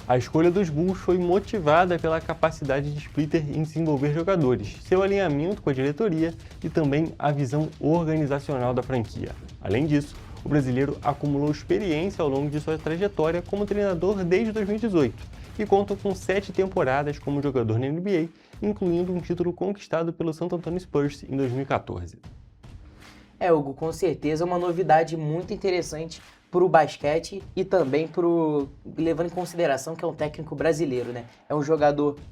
A escolha dos Bulls foi motivada pela capacidade de Splitter em desenvolver jogadores, seu alinhamento com a diretoria e também a visão organizacional da franquia. Além disso, o brasileiro acumulou experiência ao longo de sua trajetória como treinador desde 2018 e conta com 7 temporadas como jogador na NBA, incluindo um título conquistado pelo San Antonio Spurs em 2014. Hugo, com certeza é uma novidade muito interessante para o basquete e também levando em consideração que é um técnico brasileiro, né?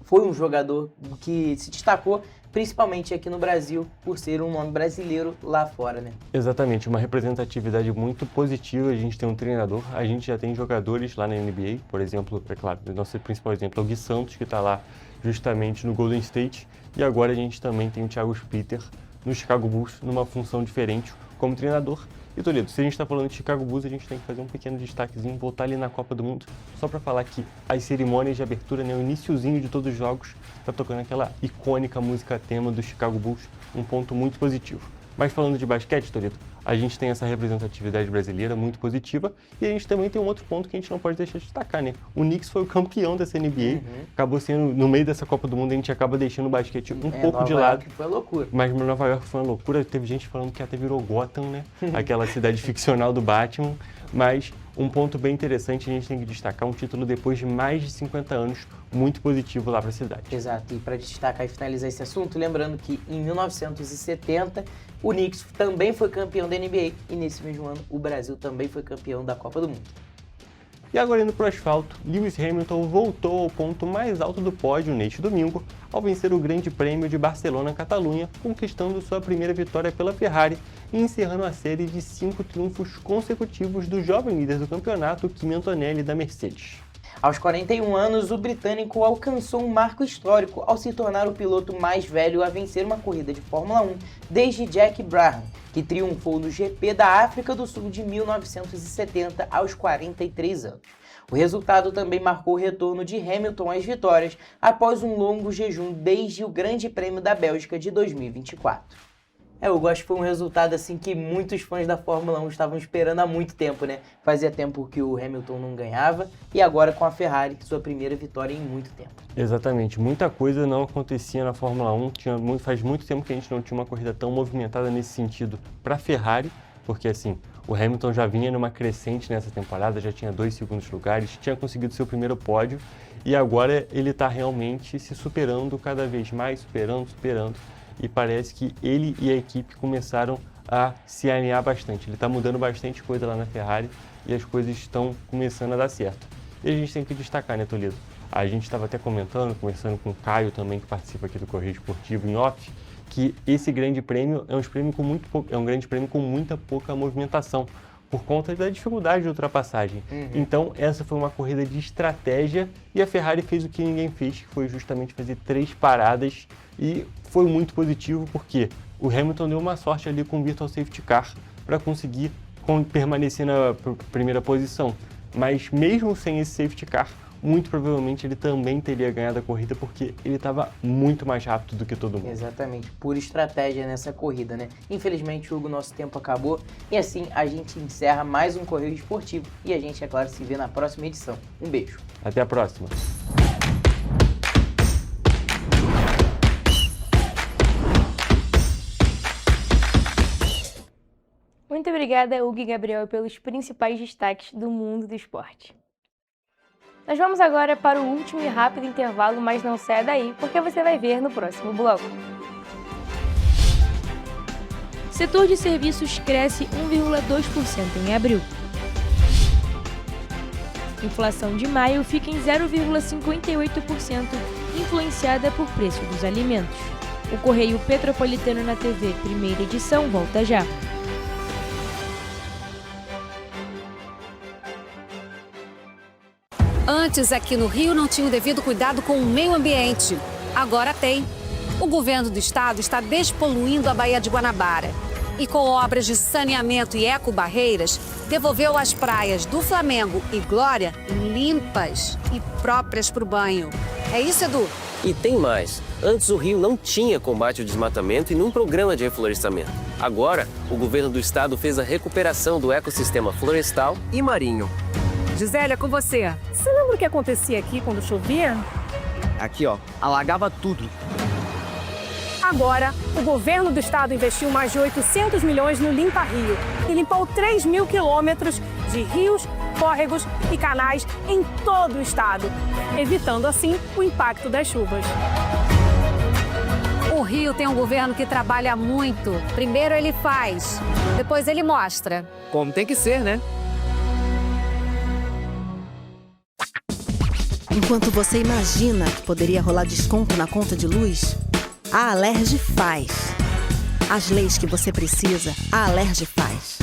Foi um jogador que se destacou principalmente aqui no Brasil por ser um nome brasileiro lá fora, né? Exatamente, uma representatividade muito positiva. A gente tem um treinador, a gente já tem jogadores lá na NBA, por exemplo, é claro, o nosso principal exemplo é o Gui Santos, que está lá justamente no Golden State, e agora a gente também tem o Thiago Splitter no Chicago Bulls, numa função diferente como treinador. E Toledo, se a gente está falando de Chicago Bulls, a gente tem que fazer um pequeno destaquezinho, voltar ali na Copa do Mundo, só para falar que as cerimônias de abertura, né, o iniciozinho de todos os jogos, tá tocando aquela icônica música tema do Chicago Bulls, um ponto muito positivo. Mas falando de basquete, Toledo, a gente tem essa representatividade brasileira muito positiva e a gente também tem um outro ponto que a gente não pode deixar de destacar, né? O Knicks foi o campeão dessa NBA, acabou sendo, no meio dessa Copa do Mundo, a gente acaba deixando o basquete um pouco de lado. Foi loucura. Mas Nova York foi uma loucura, teve gente falando que até virou Gotham, né? Aquela cidade ficcional do Batman, mas um ponto bem interessante a gente tem que destacar, um título depois de mais de 50 anos, muito positivo lá para a cidade. Exato, e para destacar e finalizar esse assunto, lembrando que em 1970 o Knicks também foi campeão da NBA e nesse mesmo ano o Brasil também foi campeão da Copa do Mundo. E agora indo para o asfalto, Lewis Hamilton voltou ao ponto mais alto do pódio neste domingo, ao vencer o Grande Prêmio de Barcelona-Catalunha, conquistando sua primeira vitória pela Ferrari e encerrando a série de 5 triunfos consecutivos do jovem líder do campeonato, Kimi Antonelli, da Mercedes. Aos 41 anos, o britânico alcançou um marco histórico ao se tornar o piloto mais velho a vencer uma corrida de Fórmula 1 desde Jack Brabham, que triunfou no GP da África do Sul de 1970 aos 43 anos. O resultado também marcou o retorno de Hamilton às vitórias após um longo jejum desde o Grande Prêmio da Bélgica de 2024. Eu acho que foi um resultado assim que muitos fãs da Fórmula 1 estavam esperando há muito tempo, né? Fazia tempo que o Hamilton não ganhava e agora com a Ferrari, sua primeira vitória em muito tempo. Exatamente, muita coisa não acontecia na Fórmula 1, faz muito tempo que a gente não tinha uma corrida tão movimentada nesse sentido para a Ferrari, porque assim, o Hamilton já vinha numa crescente nessa temporada, já tinha 2 segundos lugares, tinha conseguido seu primeiro pódio e agora ele está realmente se superando cada vez mais, superando. E parece que ele e a equipe começaram a se alinhar bastante. Ele está mudando bastante coisa lá na Ferrari e as coisas estão começando a dar certo. E a gente tem que destacar, né, Toledo? A gente estava até conversando com o Caio também, que participa aqui do Correio Esportivo em off, que esse grande prêmio é um grande prêmio com muita pouca movimentação, por conta da dificuldade de ultrapassagem. Então, essa foi uma corrida de estratégia e a Ferrari fez o que ninguém fez, que foi justamente fazer 3 paradas e foi muito positivo porque o Hamilton deu uma sorte ali com o Virtual Safety Car para conseguir permanecer na primeira posição. Mas mesmo sem esse Safety Car, muito provavelmente ele também teria ganhado a corrida porque ele estava muito mais rápido do que todo mundo. Exatamente, pura estratégia nessa corrida, né? Infelizmente, Hugo, nosso tempo acabou e assim a gente encerra mais um Correio Esportivo e a gente, é claro, se vê na próxima edição. Um beijo. Até a próxima. Muito obrigada, Hugo e Gabriel, pelos principais destaques do mundo do esporte. Nós vamos agora para o último e rápido intervalo, mas não saia daí, porque você vai ver no próximo bloco. Setor de serviços cresce 1,2% em abril. Inflação de maio fica em 0,58%, influenciada por preço dos alimentos. O Correio Petropolitano na TV, primeira edição, volta já. Antes, aqui no Rio, não tinha o devido cuidado com o meio ambiente. Agora tem. O governo do estado está despoluindo a Baía de Guanabara. E com obras de saneamento e ecobarreiras, devolveu as praias do Flamengo e Glória limpas e próprias para o banho. É isso, Edu? E tem mais. Antes o Rio não tinha combate ao desmatamento e nenhum programa de reflorestamento. Agora, o governo do estado fez a recuperação do ecossistema florestal e marinho. Gisélia, com você. Você lembra o que acontecia aqui quando chovia? Aqui, ó, alagava tudo. Agora, o governo do estado investiu mais de 800 milhões no Limpa Rio e limpou 3.000 quilômetros de rios, córregos e canais em todo o estado, evitando assim o impacto das chuvas. O Rio tem um governo que trabalha muito. Primeiro ele faz, depois ele mostra. Como tem que ser, né? Enquanto você imagina que poderia rolar desconto na conta de luz, a Alerj faz. As leis que você precisa, a Alerj faz.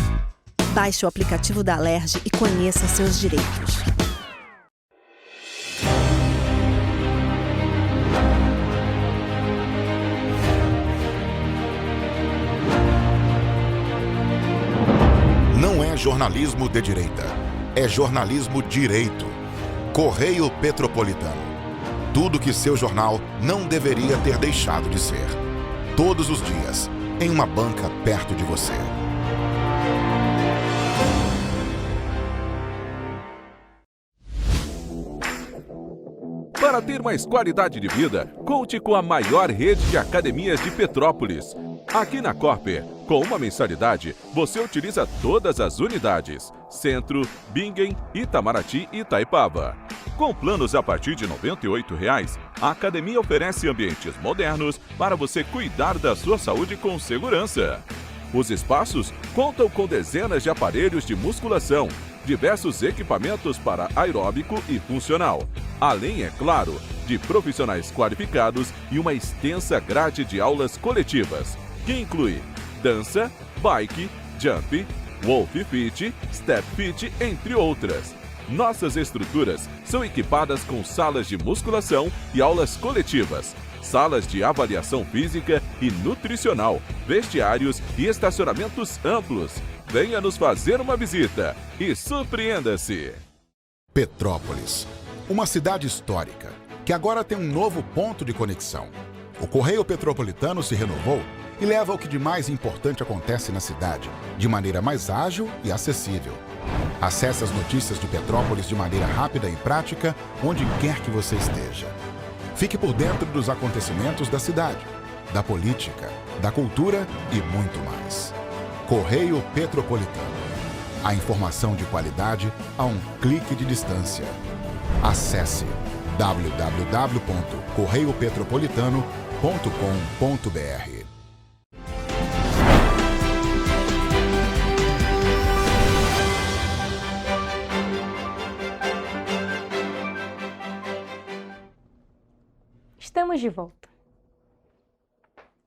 Baixe o aplicativo da Alerj e conheça seus direitos. Não é jornalismo de direita, é jornalismo direito. Correio Petropolitano. Tudo que seu jornal não deveria ter deixado de ser. Todos os dias, em uma banca perto de você. Para ter mais qualidade de vida, conte com a maior rede de academias de Petrópolis. Aqui na Corper, com uma mensalidade, você utiliza todas as unidades: Centro, Bingen, Itamaraty e Itaipava. Com planos a partir de R$ 98,00, a academia oferece ambientes modernos para você cuidar da sua saúde com segurança. Os espaços contam com dezenas de aparelhos de musculação, diversos equipamentos para aeróbico e funcional. Além, é claro, de profissionais qualificados e uma extensa grade de aulas coletivas, que inclui dança, bike, jump, wolf fit, step fit, entre outras. Nossas estruturas são equipadas com salas de musculação e aulas coletivas, salas de avaliação física e nutricional, vestiários e estacionamentos amplos. Venha nos fazer uma visita e surpreenda-se! Petrópolis, uma cidade histórica, que agora tem um novo ponto de conexão. O Correio Petropolitano se renovou e leva o que de mais importante acontece na cidade, de maneira mais ágil e acessível. Acesse as notícias de Petrópolis de maneira rápida e prática, onde quer que você esteja. Fique por dentro dos acontecimentos da cidade, da política, da cultura e muito mais. Correio Petropolitano. A informação de qualidade a um clique de distância. Acesse www.correiopetropolitano.com.br. Estamos de volta.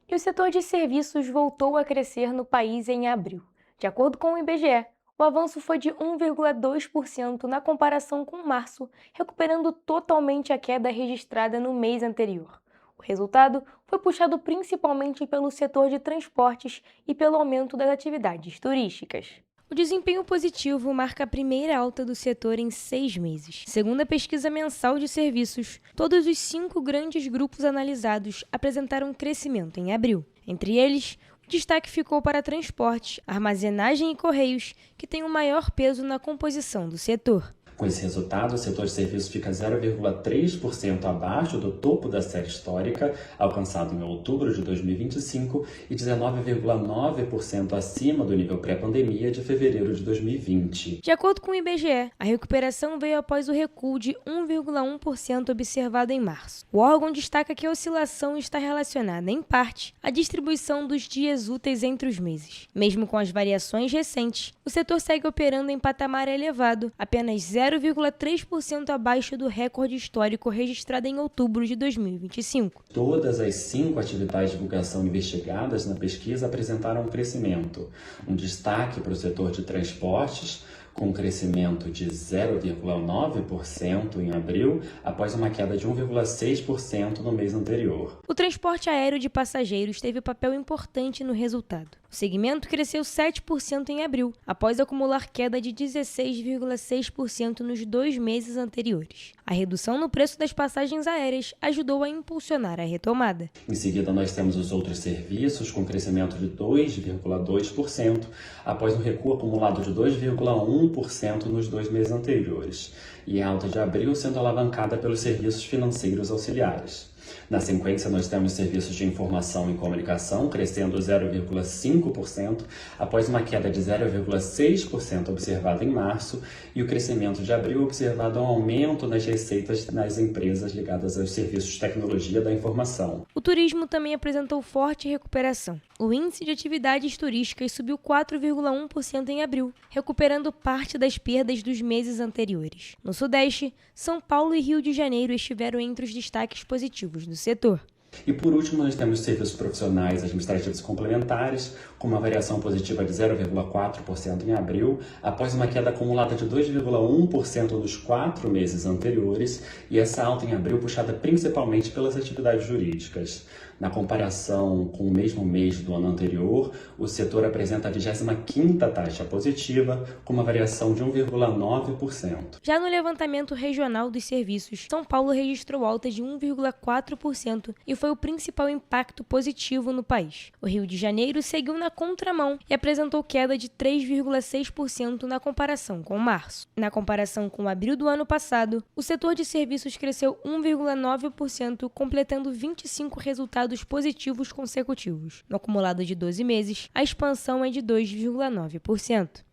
E o setor de serviços voltou a crescer no país em abril. De acordo com o IBGE, o avanço foi de 1,2% na comparação com março, recuperando totalmente a queda registrada no mês anterior. O resultado foi puxado principalmente pelo setor de transportes e pelo aumento das atividades turísticas. O desempenho positivo marca a primeira alta do setor em 6 meses. Segundo a pesquisa mensal de serviços, todos os 5 grandes grupos analisados apresentaram crescimento em abril. Entre eles, o destaque ficou para transportes, armazenagem e correios, que têm o maior peso na composição do setor. Com esse resultado, o setor de serviços fica 0,3% abaixo do topo da série histórica, alcançado em outubro de 2025, e 19,9% acima do nível pré-pandemia de fevereiro de 2020. De acordo com o IBGE, a recuperação veio após o recuo de 1,1% observado em março. O órgão destaca que a oscilação está relacionada, em parte, à distribuição dos dias úteis entre os meses. Mesmo com as variações recentes, o setor segue operando em patamar elevado, apenas 0,3% abaixo do recorde histórico registrado em outubro de 2025. Todas as 5 atividades de divulgação investigadas na pesquisa apresentaram um crescimento. Um destaque para o setor de transportes, com um crescimento de 0,9% em abril, após uma queda de 1,6% no mês anterior. O transporte aéreo de passageiros teve papel importante no resultado. O segmento cresceu 7% em abril, após acumular queda de 16,6% nos 2 meses anteriores. A redução no preço das passagens aéreas ajudou a impulsionar a retomada. Em seguida, nós temos os outros serviços, com crescimento de 2,2%, após um recuo acumulado de 2,1% nos 2 meses anteriores, e a alta de abril sendo alavancada pelos serviços financeiros auxiliares. Na sequência, nós temos serviços de informação e comunicação crescendo 0,5%, após uma queda de 0,6% observada em março, e o crescimento de abril observado um aumento nas receitas nas empresas ligadas aos serviços de tecnologia da informação. O turismo também apresentou forte recuperação. O índice de atividades turísticas subiu 4,1% em abril, recuperando parte das perdas dos meses anteriores. No Sudeste, São Paulo e Rio de Janeiro estiveram entre os destaques positivos do setor. E por último, nós temos serviços profissionais administrativos complementares, com uma variação positiva de 0,4% em abril, após uma queda acumulada de 2,1% nos 4 meses anteriores, e essa alta em abril puxada principalmente pelas atividades jurídicas. Na comparação com o mesmo mês do ano anterior, o setor apresenta a 25ª taxa positiva, com uma variação de 1,9%. Já no levantamento regional dos serviços, São Paulo registrou alta de 1,4% e foi o principal impacto positivo no país. O Rio de Janeiro seguiu na contramão e apresentou queda de 3,6% na comparação com março. Na comparação com abril do ano passado, o setor de serviços cresceu 1,9%, completando 25 resultados positivos consecutivos. No acumulado de 12 meses, a expansão é de 2,9%.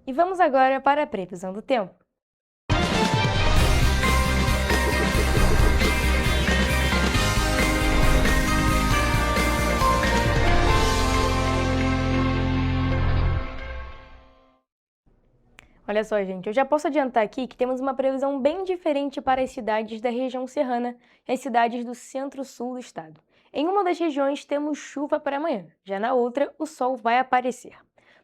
E vamos agora para a previsão do tempo. Olha só, gente, eu já posso adiantar aqui que temos uma previsão bem diferente para as cidades da região serrana e as cidades do centro-sul do estado. Em uma das regiões temos chuva para amanhã, já na outra o sol vai aparecer.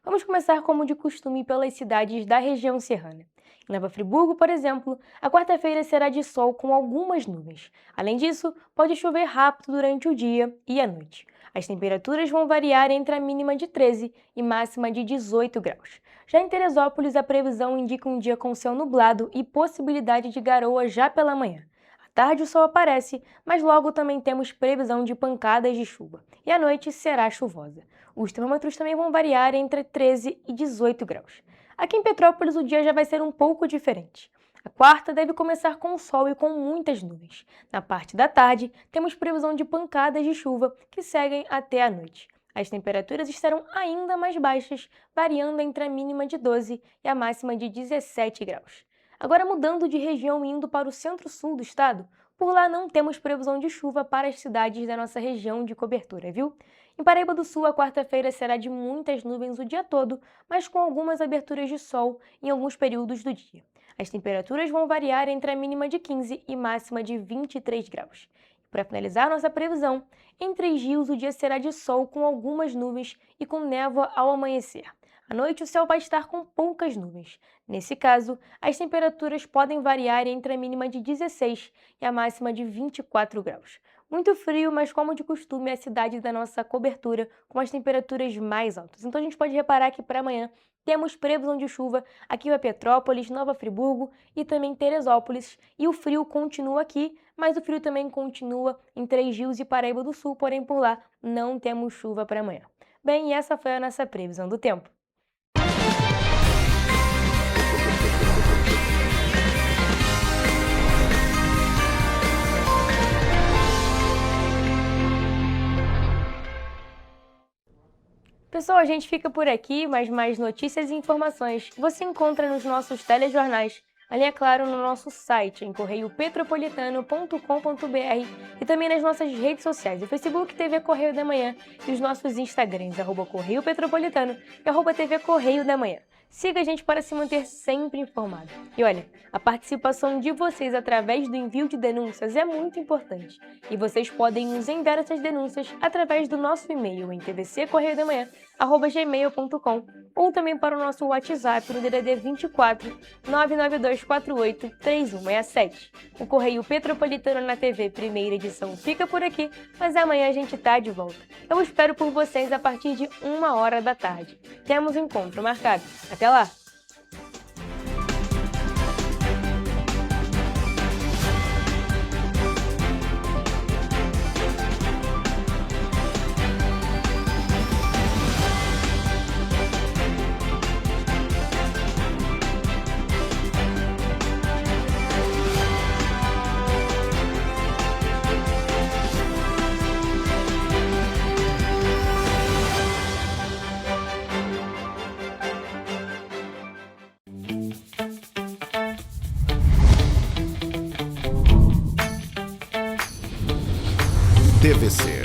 Vamos começar como de costume pelas cidades da região serrana. Em Nova Friburgo, por exemplo, a quarta-feira será de sol com algumas nuvens. Além disso, pode chover rápido durante o dia e a noite. As temperaturas vão variar entre a mínima de 13 e máxima de 18 graus. Já em Teresópolis, a previsão indica um dia com céu nublado e possibilidade de garoa já pela manhã. À tarde o sol aparece, mas logo também temos previsão de pancadas de chuva. E a noite será chuvosa. Os termômetros também vão variar entre 13 e 18 graus. Aqui em Petrópolis o dia já vai ser um pouco diferente. A quarta deve começar com sol e com muitas nuvens. Na parte da tarde, temos previsão de pancadas de chuva que seguem até a noite. As temperaturas estarão ainda mais baixas, variando entre a mínima de 12 e a máxima de 17 graus. Agora mudando de região e indo para o centro-sul do estado, por lá não temos previsão de chuva para as cidades da nossa região de cobertura, viu? Em Paraíba do Sul, a quarta-feira será de muitas nuvens o dia todo, mas com algumas aberturas de sol em alguns períodos do dia. As temperaturas vão variar entre a mínima de 15 e máxima de 23 graus. Para finalizar nossa previsão, em Três Rios o dia será de sol com algumas nuvens e com névoa ao amanhecer. À noite o céu vai estar com poucas nuvens. Nesse caso, as temperaturas podem variar entre a mínima de 16 e a máxima de 24 graus. Muito frio, mas como de costume é a cidade da nossa cobertura com as temperaturas mais altas. Então a gente pode reparar que para amanhã temos previsão de chuva aqui para Petrópolis, Nova Friburgo e também Teresópolis. E o frio continua aqui, mas o frio também continua em Três Rios e Paraíba do Sul, porém por lá não temos chuva para amanhã. Bem, e essa foi a nossa previsão do tempo. Pessoal, a gente fica por aqui, mas mais notícias e informações você encontra nos nossos telejornais, ali é claro no nosso site, em correiopetropolitano.com.br e também nas nossas redes sociais, o Facebook TV Correio da Manhã e os nossos Instagrams, @Correio Petropolitano e @TV Correio da Manhã. Siga a gente para se manter sempre informado. E olha, a participação de vocês através do envio de denúncias é muito importante. E vocês podem nos enviar essas denúncias através do nosso e-mail em tvccorreiodamanhã@gmail.com ou também para o nosso WhatsApp no DDD 24 99248 3167. O Correio Petropolitano na TV primeira edição fica por aqui, mas amanhã a gente tá de volta. Eu espero por vocês a partir de 1h da tarde. Temos um encontro marcado. Até lá! TVC,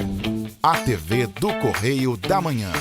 a TV do Correio da Manhã.